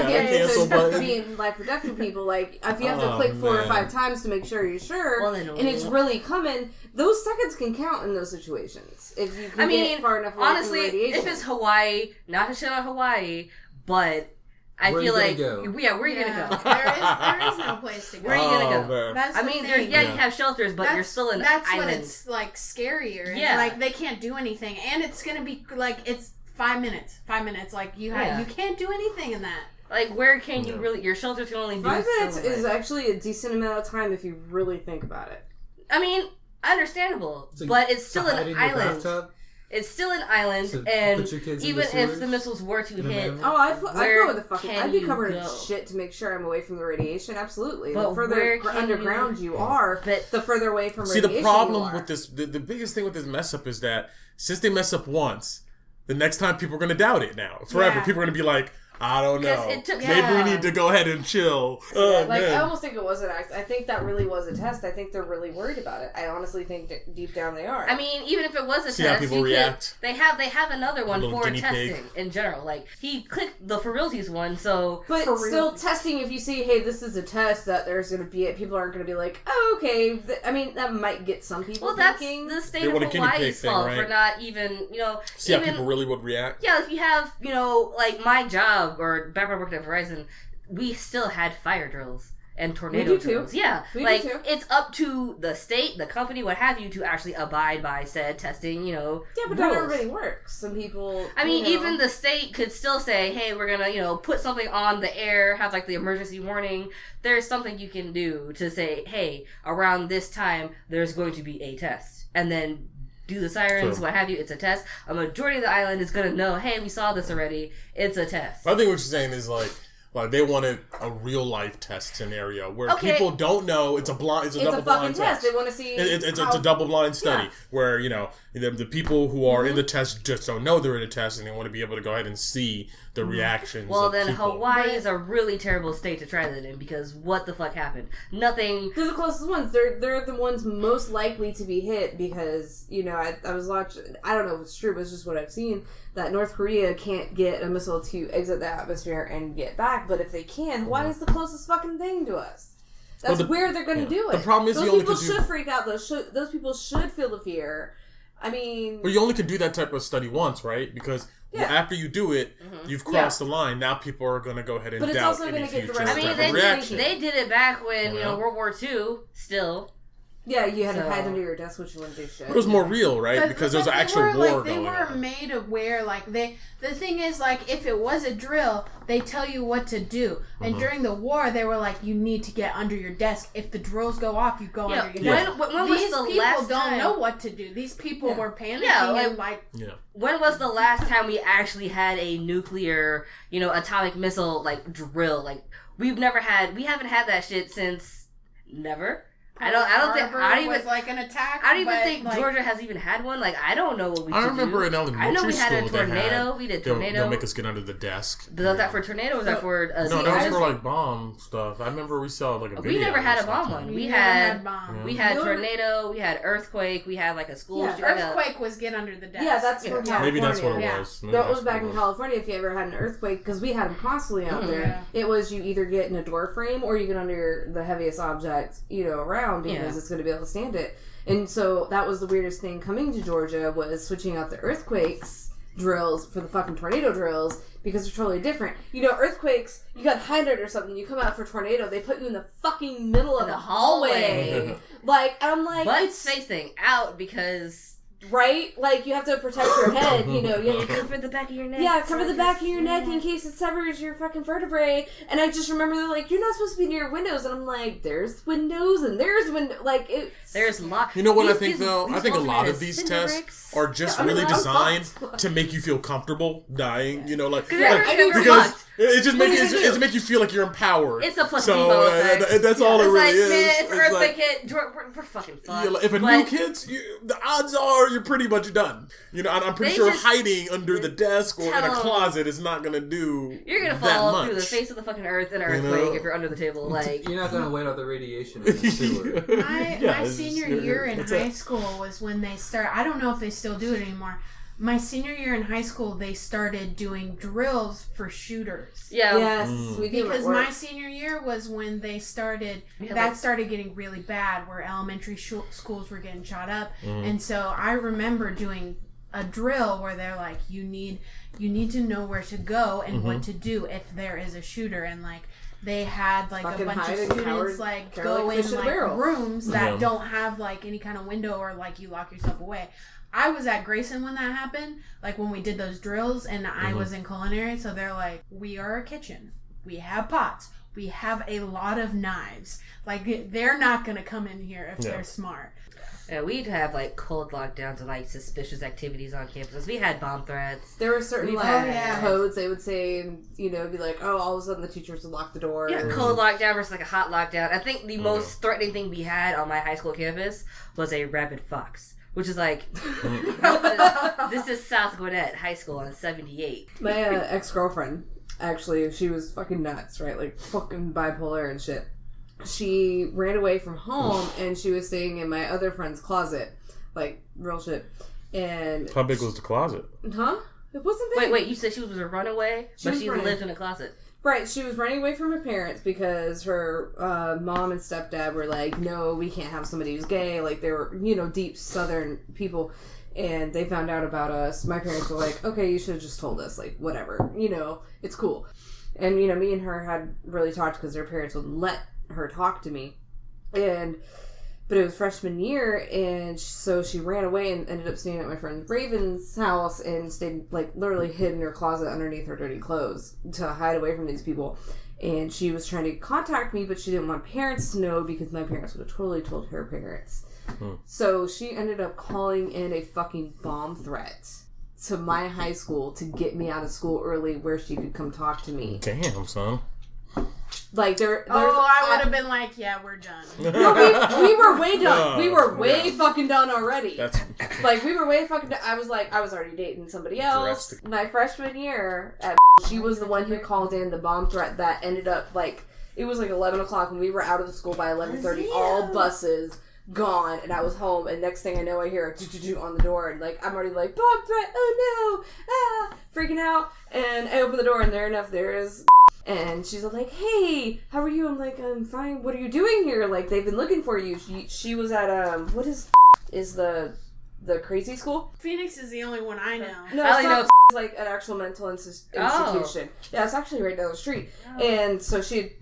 cancel button. Being life or death for people. Like, if you have to click 4 or 5 times to make sure you're sure, and it's really coming, those seconds can count in those situations. If you can get far enough away from the radiation. If it's Hawaii, not to shit on Hawaii, but I feel like, where are you gonna go? There is no place to go. Where are you gonna go? That's you have shelters, but you're still in That's island. when it's like scarier. It's like they can't do anything, and it's gonna be like it's 5 minutes. 5 minutes. Like you can't do anything in that. Like where can you really? Your shelters can only do 5 minutes is actually a decent amount of time if you really think about it. I mean, understandable, but it's still an island. It's still an island, and even if the missiles were to hit, I'd go with the fucking. I'd be covered in shit to make sure I'm away from the radiation. Absolutely. But the further underground you are, the further away from radiation. See, the problem with this, the biggest thing with this mess up is that since they mess up once, the next time people are going to doubt it now forever. People are going to be like, I don't know. Maybe we need to go ahead and chill. I almost think it was an accident. I think that really was a test. I think they're really worried about it. I honestly think that deep down they are. I mean, even if it was a test, how people react. They have another one for testing in general. Like he clicked the for realsies one, so still testing. If you see, hey, this is a test that there's going to be it, people aren't going to be like, oh, okay. I mean, that might get some people thinking. That's the state of Hawaii's fault for not even see how people really would react. Yeah, if you have like my job. Or back when I worked at Verizon, we still had fire drills and tornado drills. Yeah, it's up to the state, the company, what have you, to actually abide by said testing. Yeah, but not everybody works. Some people. I mean, even the state could still say, "Hey, we're gonna, put something on the air, have like the emergency warning." There's something you can do to say, "Hey, around this time, there's going to be a test," and then. Do the sirens, what have you, it's a test. A majority of the island is going to know, hey, we saw this already, it's a test. I think what you're saying is like they wanted a real life test scenario where people don't know it's a double blind test. They want to see it's a double blind study where the people who are in the test just don't know they're in a test and they want to be able to go ahead and see the reactions. Well, then people. Hawaii is a really terrible state to try that in because what the fuck happened? Nothing. They're the closest ones. They're the ones most likely to be hit because I was watching. I don't know if it's true, but it's just what I've seen. That North Korea can't get a missile to exit the atmosphere and get back, but if they can, Hawaii is the closest fucking thing to us. That's where they're going to do it. The problem is those people should freak out. Those people should feel the fear. I mean... But you only could do that type of study once, right? Because after you do it, you've crossed the line. Now people are going to go ahead and doubt also any future get the I mean, they did it back when, World War II, still. Yeah, you had to hide under your desk, which you wouldn't do shit. But it was more real, right? Because there was an actual war going on. They were made aware, the thing is, if it was a drill, they tell you what to do. And during the war, they were like, you need to get under your desk. If the drills go off, you go under your desk. When was the last time... don't know what to do. These people were panicking When was the last time we actually had a nuclear, atomic missile, drill? We haven't had that shit since never. I don't even like an attack. I don't even think Georgia has even had one. I don't know what we. I remember in elementary school we had a tornado. We did tornado. They'll make us get under the desk. But was that for tornado? Or was that for? No, that was for bomb stuff. I remember we saw a video. We never had a bomb one. We had tornado. We had earthquake. We had a school. Yeah, earthquake was get under the desk. Yeah, that's for California. Maybe that's what it was. That was back in California. If you ever had an earthquake, because we had them constantly out there, it was you either get in a door frame or you get under the heaviest object around because it's going to be able to stand it. And so that was the weirdest thing coming to Georgia was switching out the earthquakes drills for the fucking tornado drills because they're totally different. Earthquakes, you got to hide under something. You come out for tornado, they put you in the fucking middle of the hallway. I'm like... But spacing out because Right? Like, you have to protect your head, you know. You have to cover the back of your neck. Yeah, cover the back of your neck in case it severs your fucking vertebrae. And I just remember they're like, you're not supposed to be near windows. And I'm like, there's windows and there's windows. Like, there's lots. You know what I think, though? I think a lot of these tests are just really designed to make you feel comfortable dying. You know, like because it just make you feel like you're empowered. It's a placebo effect. That's all it really is. Man, if earthquake hit, we're fucking fucked. If a nuke hits, the odds are you're pretty much done. You know, I'm pretty sure hiding under the desk or in a closet is not gonna do. You're gonna fall through the face of the fucking earth in an earthquake if you're under the table. Like you're not gonna wait out the radiation in the sewer. My senior year in high school was when they started. I don't know if they still do it anymore. My senior year in high school, they started doing drills for shooters. Yeah. Yes. We do. Because my senior year was when they started, started getting really bad, where elementary schools were getting shot up. And so I remember doing a drill where they're like, you need to know where to go and what to do if there is a shooter. And like, they had like fucking a bunch of students like go in like rooms that don't have like any kind of window or like you lock yourself away. I was at Grayson when that happened, like when we did those drills, and I was in culinary, so they're like, we are a kitchen. We have pots. We have a lot of knives. Like, they're not going to come in here if they're smart. Yeah, we'd have like cold lockdowns and like suspicious activities on campuses. We had bomb threats. There were certain codes they would say, you know, be like, oh, all of a sudden the teachers would lock the door. Yeah, cold lockdown versus like a hot lockdown. I think the most threatening thing we had on my high school campus was a rabid fox. Which is like, this is South Gwinnett High School on 78. My ex-girlfriend, actually, she was fucking nuts, right? Like, fucking bipolar and shit. She ran away from home, and she was staying in my other friend's closet. Like, real shit. And how big was the closet? Huh? It wasn't big. Wait, you said she was a runaway? But she lived in a closet. Right, she was running away from her parents because her mom and stepdad were like, no, we can't have somebody who's gay. Like, they were, you know, deep southern people. And they found out about us. My parents were like, okay, you should have just told us. Like, whatever. You know, it's cool. And, you know, me and her had really talked because their parents wouldn't let her talk to me. But it was freshman year, and so she ran away and ended up staying at my friend Raven's house and stayed, like, literally hid in her closet underneath her dirty clothes to hide away from these people. And she was trying to contact me, but she didn't want parents to know because my parents would have totally told her parents. So she ended up calling in a fucking bomb threat to my high school to get me out of school early where she could come talk to me. Damn, son. Like, I would have been like, yeah, we're done. No, we were way done. We were way fucking done already. Like, we were way fucking done. I was already dating somebody else. My freshman year, she was the one who called in the bomb threat that ended up, like, it was like 11 o'clock and we were out of the school by 11:30. All buses gone, and I was home, and next thing I know, I hear a on the door, and like, I'm already like, bomb threat, oh no, freaking out, and I open the door, and there enough, there is. And she's like, hey, how are you? I'm like, I'm fine. What are you doing here? Like, they've been looking for you. She was at, what is the crazy school? Phoenix is the only one I know. No, I only know it's like an actual mental institution. Yeah, it's actually right down the street. And so she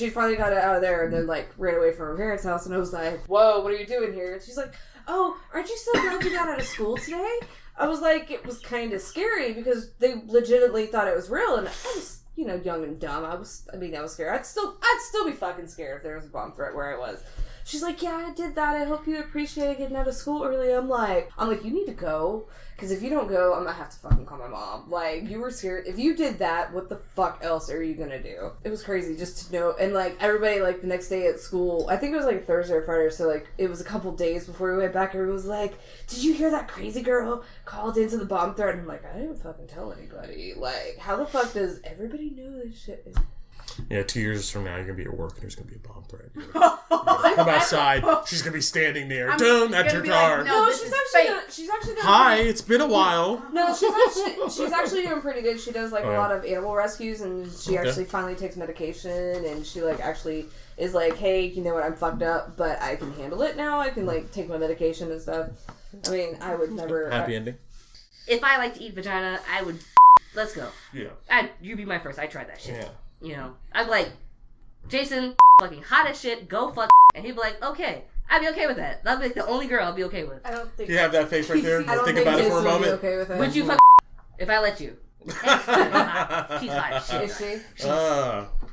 finally got out of there and then, like, ran away from her parents' house. And I was like, whoa, what are you doing here? And she's like, oh, aren't you so glad you got out of school today? I was like, it was kind of scary because they legitimately thought it was real. And I was, you know, young and dumb. I was scared. I'd still be fucking scared if there was a bomb threat where I was. She's like, yeah, I did that. I hope you appreciate getting out of school early. I'm like, you need to go. Because if you don't go, I'm going to have to fucking call my mom. Like, you were scared. If you did that, what the fuck else are you going to do? It was crazy just to know. And, like, everybody, like, the next day at school, I think it was, like, Thursday or Friday, so, like, it was a couple days before we went back. Everyone was like, did you hear that crazy girl called into the bomb threat? And I'm like, I didn't fucking tell anybody. Like, how the fuck does everybody know this shit? Yeah, 2 years from now, you're going to be at work and there's going to be a bomb threat. You're gonna come outside, she's going to be standing there. Done, at your car. Like, no, she's actually doing Hi, it's been a while. No, she's actually doing pretty good. She does, like, a lot of animal rescues, and she actually finally takes medication, and she, like, actually is like, hey, you know what, I'm fucked up, but I can handle it now. I can, like, take my medication and stuff. I mean, I would never... Happy ending? If I like to eat vagina, I would... Let's go. Yeah. You'd be my first. I tried that shit. Yeah. You know, I'd be like, Jason, fucking hot as shit, go fuck. And he'd be like, okay, I'd be okay with that. That'd be like the only girl I'd be okay with. I don't think You have that face right there? I don't Think about it Jason for a would be moment. okay with it. Would you fuck if I let you? She's hot as shit. Is she?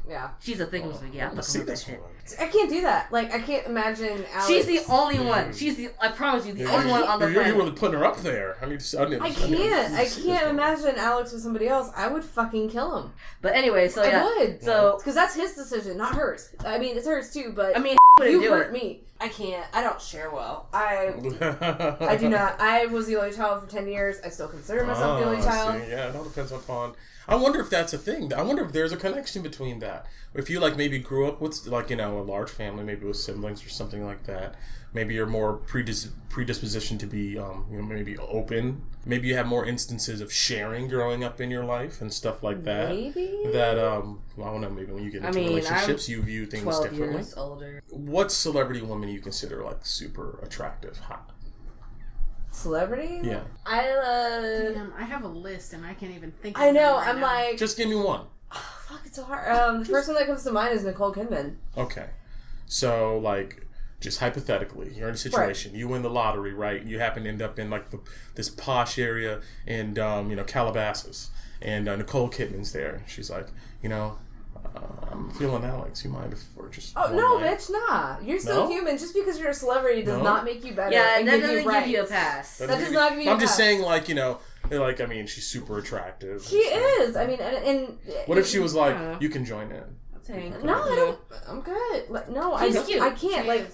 Yeah. She's a thingamajig. Yeah, Let's see fuck that this shit. one. I can't do that. Like, I can't imagine Alex. She's the only one. I promise you, the only one on the planet. You're really putting her up there. I can't imagine Alex with somebody else. I would fucking kill him. But anyway, so yeah. I would. So because that's his decision, not hers. I mean, it's hers too. But I mean, you hurt me. I can't. I don't share well. I do not. I was the only child for 10 years. I still consider myself the only child. See. Yeah, it all depends upon. I wonder if that's a thing. I wonder if there's a connection between that. If you like maybe grew up with like, you know, a large family, maybe with siblings or something like that. Maybe you're more predisposition to be, you know, maybe open. Maybe you have more instances of sharing growing up in your life and stuff like that. Maybe that well, I don't know. Maybe when you get into relationships, you view things 12 differently. Years older. What celebrity woman you consider like super attractive, hot? Celebrity? Yeah. Damn, I have a list and I can't even think of I know, right I'm now. like... Just give me one. Oh, fuck, it's so hard. The first one that comes to mind is Nicole Kidman. Okay. So, like, just hypothetically, you're in a situation. Right. You win the lottery, right? You happen to end up in, like, this posh area in, you know, Calabasas. And Nicole Kidman's there. She's like, you know... I'm feeling Alex. You mind if we're just... Oh, no, bitch, nah. You're still human. Just because you're a celebrity does not make you better. Yeah, and that doesn't give you a pass. That does not give you a pass. I'm just saying, like, you know, like, I mean, she's super attractive. She is. I mean, and what if she was like, you can join in? No, I don't. I'm good. Like, no, I can't. Like,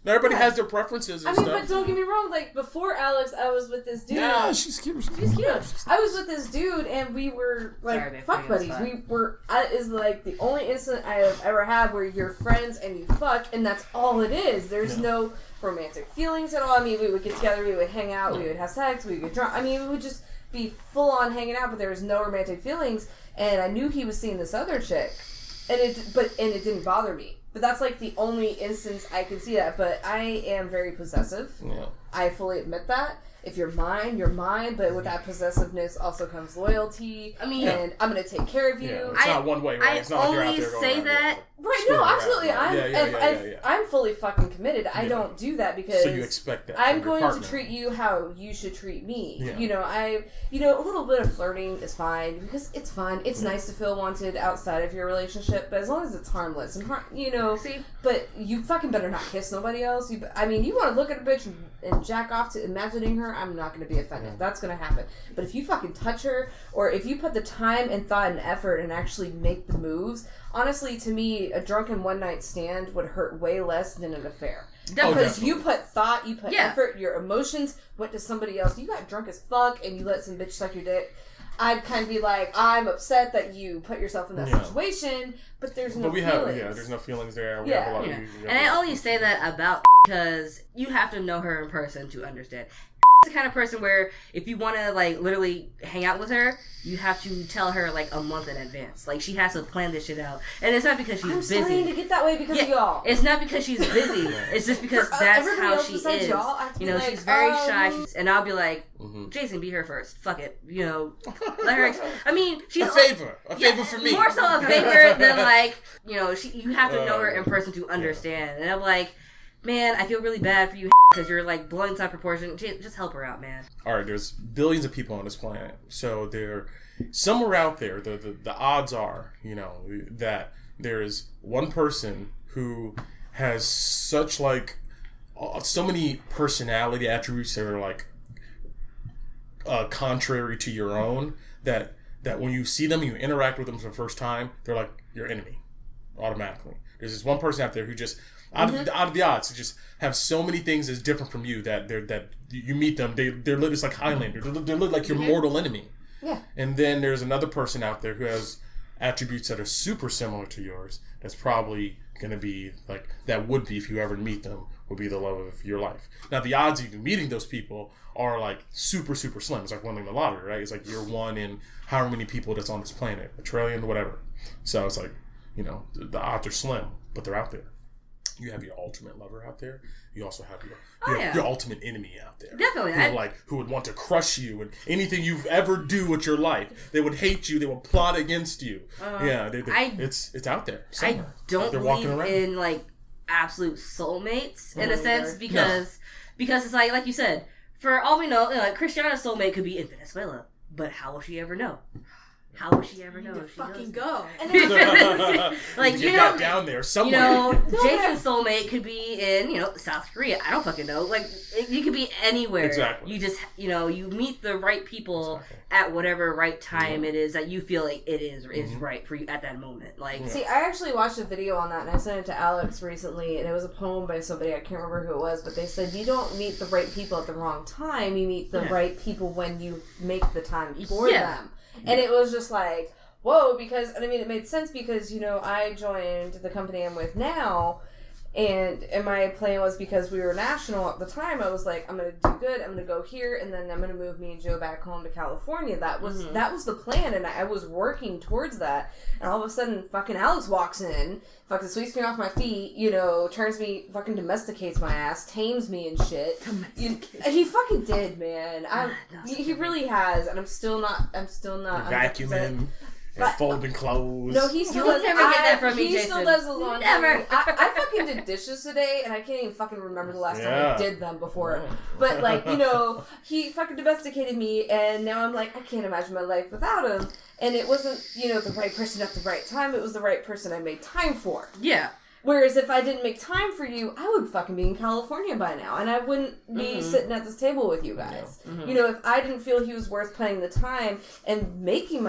Now, everybody has their preferences and stuff. But don't get me wrong. Like, before Alex, I was with this dude. Yeah, she's cute. She's cute. I was with this dude, and we were, like, fuck buddies. We were, is, like, the only incident I have ever had where you're friends and you fuck, and that's all it is. There's no romantic feelings at all. I mean, we would get together, we would hang out, we would have sex, we would get drunk. I mean, we would just be full on hanging out, but there was no romantic feelings, and I knew he was seeing this other chick. And it didn't bother me. But that's like the only instance I can see that. But I am very possessive. Yeah. I fully admit that. If you're mine, you're mine. But with that possessiveness also comes loyalty. I mean, and I'm gonna take care of you. Yeah, it's not one way, right? It's not like you're out there going say that. Right? No, absolutely. I'm fully fucking committed. I don't do that because so you expect that. I'm going to treat you how you should treat me. Yeah. You know, a little bit of flirting is fine because it's fun. It's nice to feel wanted outside of your relationship, but as long as it's harmless and See, but you fucking better not kiss nobody else. You want to look at a bitch and jack off to imagining her. I'm not going to be offended. Yeah. That's going to happen. But if you fucking touch her, or if you put the time and thought and effort and actually make the moves, honestly, to me, a drunken one-night stand would hurt way less than an affair. Because you put thought, you put effort, your emotions went to somebody else. You got drunk as fuck and you let some bitch suck your dick. I'd kind of be like, I'm upset that you put yourself in that situation, but there's no feelings. There's no feelings there. We have a lot of and I only say that about because you have to know her in person to understand. The kind of person where if you want to like literally hang out with her, you have to tell her like a month in advance. Like she has to plan this shit out, and it's not because she's busy. I'm starting to get that way because of y'all. It's not because she's busy. It's just because that's how she is. You know, she's very shy, and I'll be like, Jason, be her first. Fuck it, you know, let her. I mean, she's a favor for me. More so a favor than like you know. You have to know her in person to understand, and I'm like. Man, I feel really bad for you because you're like blowing inside proportion. Just help her out, man. Alright, there's billions of people on this planet. So there, somewhere out there, the odds are, you know, that there is one person who has such like, so many personality attributes that are like contrary to your own that when you see them, you interact with them for the first time, they're like your enemy automatically. There's this one person out there who just out of the odds, just have so many things that's different from you that you meet them, they're it's like Highlander. They're like your mortal enemy. Yeah. And then there's another person out there who has attributes that are super similar to yours. That's probably going to be like that would be if you ever meet them would be the love of your life. Now the odds of you meeting those people are like super super slim. It's like winning the lottery, right? It's like you're one in however many people that's on this planet, a trillion, whatever. So it's like you know the odds are slim, but they're out there. You have your ultimate lover out there. You also have your ultimate enemy out there. Definitely. Who would want to crush you and anything you ever do with your life. They would hate you. They would plot against you. It's out there somewhere. I don't believe in like absolute soulmates in a sense because it's like you said, for all we know, like Christiana's soulmate could be in Venezuela, but how will she ever know? How will she ever know? If she fucking goes? go. Like you got down there somewhere. Jason's soulmate could be in South Korea. I don't fucking know. Like you could be anywhere. Exactly. You just you meet the right people at whatever right time it is that you feel like it is right for you at that moment. Like see, I actually watched a video on that and I sent it to Alex recently, and it was a poem by somebody, I can't remember who it was, but they said you don't meet the right people at the wrong time. You meet the right people when you make the time for them. And it was just like, whoa, because, I mean, it made sense because, I joined the company I'm with now, and my plan was because we were national at the time, I was like, I'm going to do good, I'm going to go here, and then I'm going to move me and Joe back home to California. That was the plan, and I was working towards that. And all of a sudden, fucking Alex walks in, fucking sweeps me off my feet, turns me, fucking domesticates my ass, tames me and shit. He fucking did, man. He really has, and I'm still not Vacuuming. And folding clothes. No, he still does. Never get that from me, Jason. He still does the laundry. Never. I fucking did dishes today, and I can't even fucking remember the last time I did them before. But he fucking domesticated me, and now I'm like, I can't imagine my life without him. And it wasn't, the right person at the right time. It was the right person I made time for. Yeah. Whereas if I didn't make time for you, I would fucking be in California by now, and I wouldn't be sitting at this table with you guys. If I didn't feel he was worth putting the time and making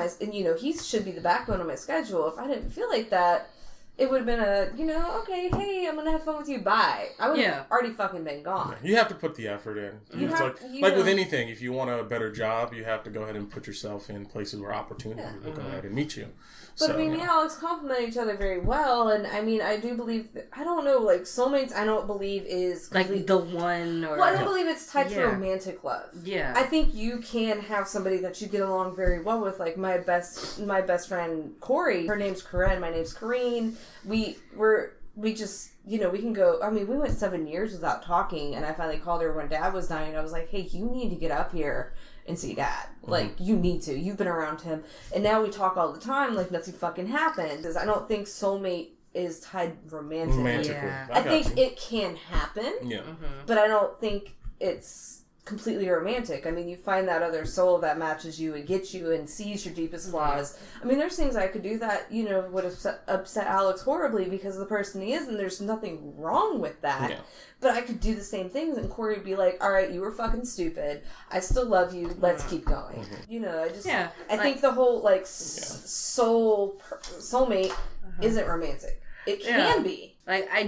he should be the backbone of my schedule. If I didn't feel like that, it would have been okay, hey, I'm gonna have fun with you, bye. I would have already fucking been gone. You have to put the effort in. It's like with anything, if you want a better job, you have to go ahead and put yourself in places where opportunity will go ahead and meet you. But me and Alex complement each other very well, and I mean, I do believe I don't know, like soulmates. I don't believe is like the one. Or... Well, I don't believe it's tied to romantic love. Yeah, I think you can have somebody that you get along very well with. Like my best friend Corey. Her name's Corrine. My name's Corrine. We just we can go. I mean, we went 7 years without talking, and I finally called her when Dad was dying. I was like, hey, you need to get up here and see Dad. Like, you need to. You've been around him. And now we talk all the time like nothing fucking happened. Because I don't think soulmate is tied romantically. Yeah. I think it can happen. Yeah. But I don't think it's completely romantic. I mean, you find that other soul that matches you and gets you and sees your deepest flaws. I mean, there's things I could do that, would upset Alex horribly because of the person he is, and there's nothing wrong with that. Yeah. But I could do the same things, and Corey would be like, all right, you were fucking stupid. I still love you. Let's keep going. I think the whole, soulmate isn't romantic. It can be. Like, I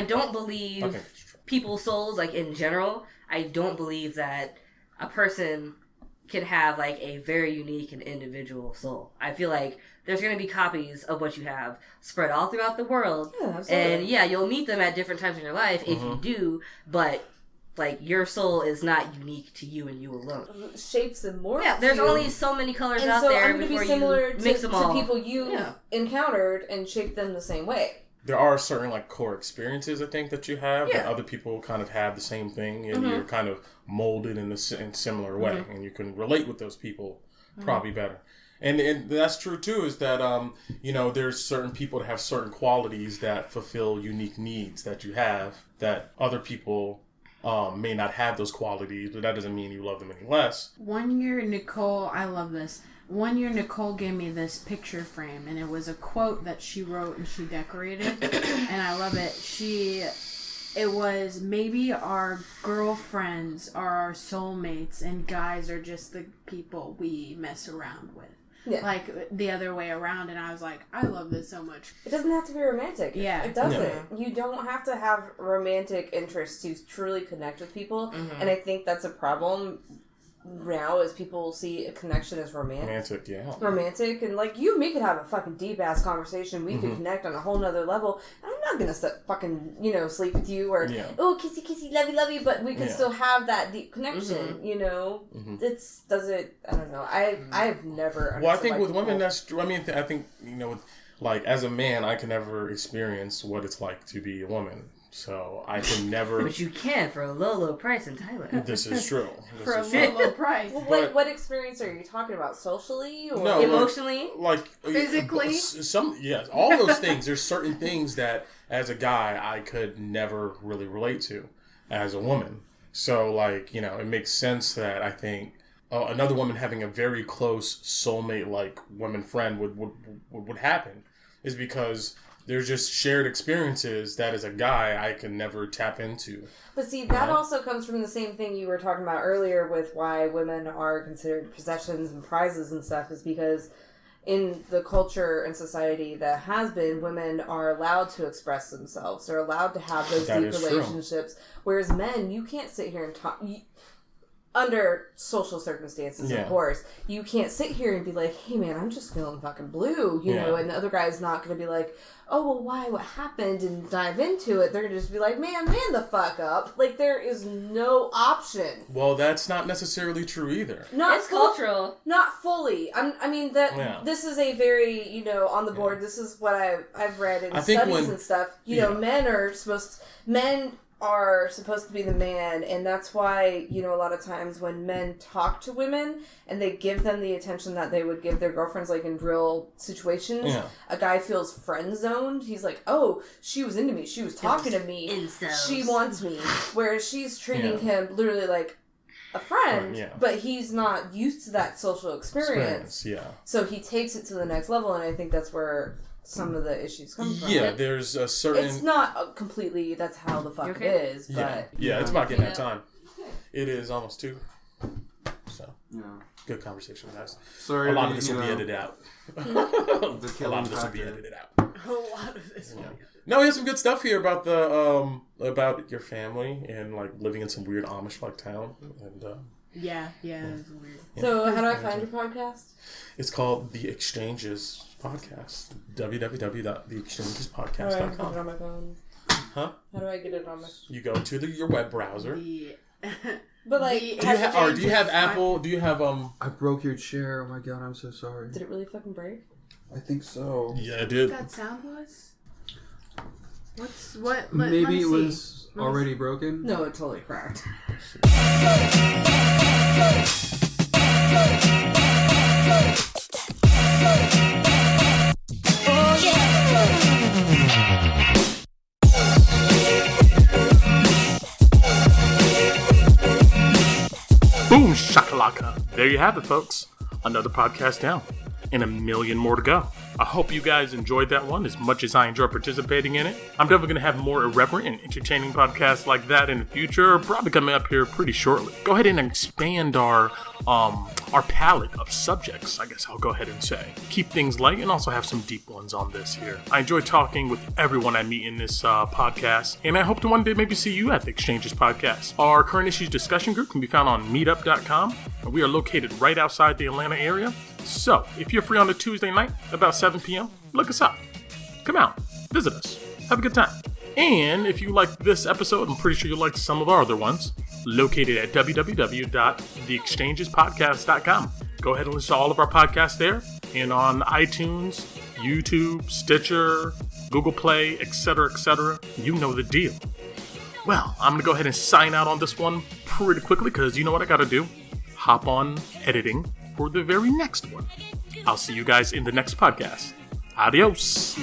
don't believe people's souls, like, in general. I don't believe that a person can have, like, a very unique and individual soul. I feel like there's going to be copies of what you have spread all throughout the world. Yeah, absolutely. And, you'll meet them at different times in your life if you do, but, like, your soul is not unique to you and you alone. Shapes and morphs. Yeah, there's only so many colors out there before you mix them all. To people you encountered and shaped them the same way. There are certain core experiences I think that you have that other people kind of have the same thing, and you're kind of molded in a similar way, and you can relate with those people probably better. And that's true too. Is that there's certain people that have certain qualities that fulfill unique needs that you have that other people may not have those qualities, but that doesn't mean you love them any less. One year, Nicole, I love this. One year, Nicole gave me this picture frame, and it was a quote that she wrote and she decorated, and I love it. It was, maybe our girlfriends are our soulmates, and guys are just the people we mess around with. Yeah. Like, the other way around, and I was like, I love this so much. It doesn't have to be romantic. Yeah. It doesn't. Yeah. You don't have to have romantic interests to truly connect with people, and I think that's a problem now is people see a connection as romantic. Romantic, and like you and me could have a fucking deep ass conversation. We could connect on a whole nother level. And I'm not gonna fucking sleep with you or kissy kissy lovey, but we can still have that deep connection. It's doesn't. I don't know. I've never. Well, I think with women that's true. I mean, I think with, like as a man, I can never experience what it's like to be a woman. So I can never. But you can for a low price in Thailand. This is true. For a low price. Well, what experience are you talking about? Socially or no, emotionally? Like physically? Yes, all those things. There's certain things that, as a guy, I could never really relate to as a woman. So, like, it makes sense that I think another woman having a very close soulmate like woman friend would happen, is because there's just shared experiences that as a guy I can never tap into. But see, that also comes from the same thing you were talking about earlier with why women are considered possessions and prizes and stuff, is because in the culture and society that has been, women are allowed to express themselves. They're allowed to have those deep relationships. True. Whereas men, you can't sit here and talk... Under social circumstances, of course. You can't sit here and be like, hey man, I'm just feeling fucking blue, you know, and the other guy's not going to be like, oh, well, why, what happened, and dive into it. They're going to just be like, man the fuck up. Like, there is no option. Well, that's not necessarily true either. It's cultural. Not fully. This is a very, on the board, this is what I've read in studies and stuff. Men are supposed to be the man, and that's why, a lot of times when men talk to women and they give them the attention that they would give their girlfriends, like in real situations, a guy feels friend zoned. He's like, oh, she was into me, she was talking to me, she wants me, whereas she's treating him literally like a friend, but he's not used to that social experience. So he takes it to the next level, and I think that's where some of the issues come from. Yeah, there's a certain... It's not completely, that's how the fuck it is, but... Yeah, it's about getting that time. It is almost 2. So, good conversation, guys. Sorry, a lot of this will be edited out. A lot of this will be edited out. A lot of this will be edited. No, we have some good stuff here about the about your family and like living in some weird Amish-like town. And yeah, it's weird. So, how do I find your podcast? It's called The Exchanges Podcast. www.theexchangespodcast.com. How do I get it on my phone? Huh? How do I get it on my... You go to your web browser. But like, do you have Apple? Do you have I broke your chair. Oh my god, I'm so sorry. Did it really fucking break? I think so. Yeah, it did. That sound was? What? Maybe it was already broken. No, it totally cracked. Boom shakalaka. There you have it, folks. Another podcast down. And a million more to go. I hope you guys enjoyed that one as much as I enjoy participating in it. I'm definitely going to have more irreverent and entertaining podcasts like that in the future, probably coming up here pretty shortly. Go ahead and expand our palette of subjects, I guess I'll go ahead and say. Keep things light and also have some deep ones on this here. I enjoy talking with everyone I meet in this podcast, and I hope to one day maybe see you at the Exchanges Podcast. Our current issues discussion group can be found on meetup.com, and we are located right outside the Atlanta area. So, if you're free on a Tuesday night, about 7 p.m., look us up. Come out, visit us, have a good time. And if you liked this episode, I'm pretty sure you'll like some of our other ones, located at www.theexchangespodcast.com. Go ahead and listen to all of our podcasts there, and on iTunes, YouTube, Stitcher, Google Play, etc., etc. You know the deal. Well, I'm going to go ahead and sign out on this one pretty quickly, because you know what I got to do? Hop on editing for the very next one. I'll see you guys in the next podcast. Adios.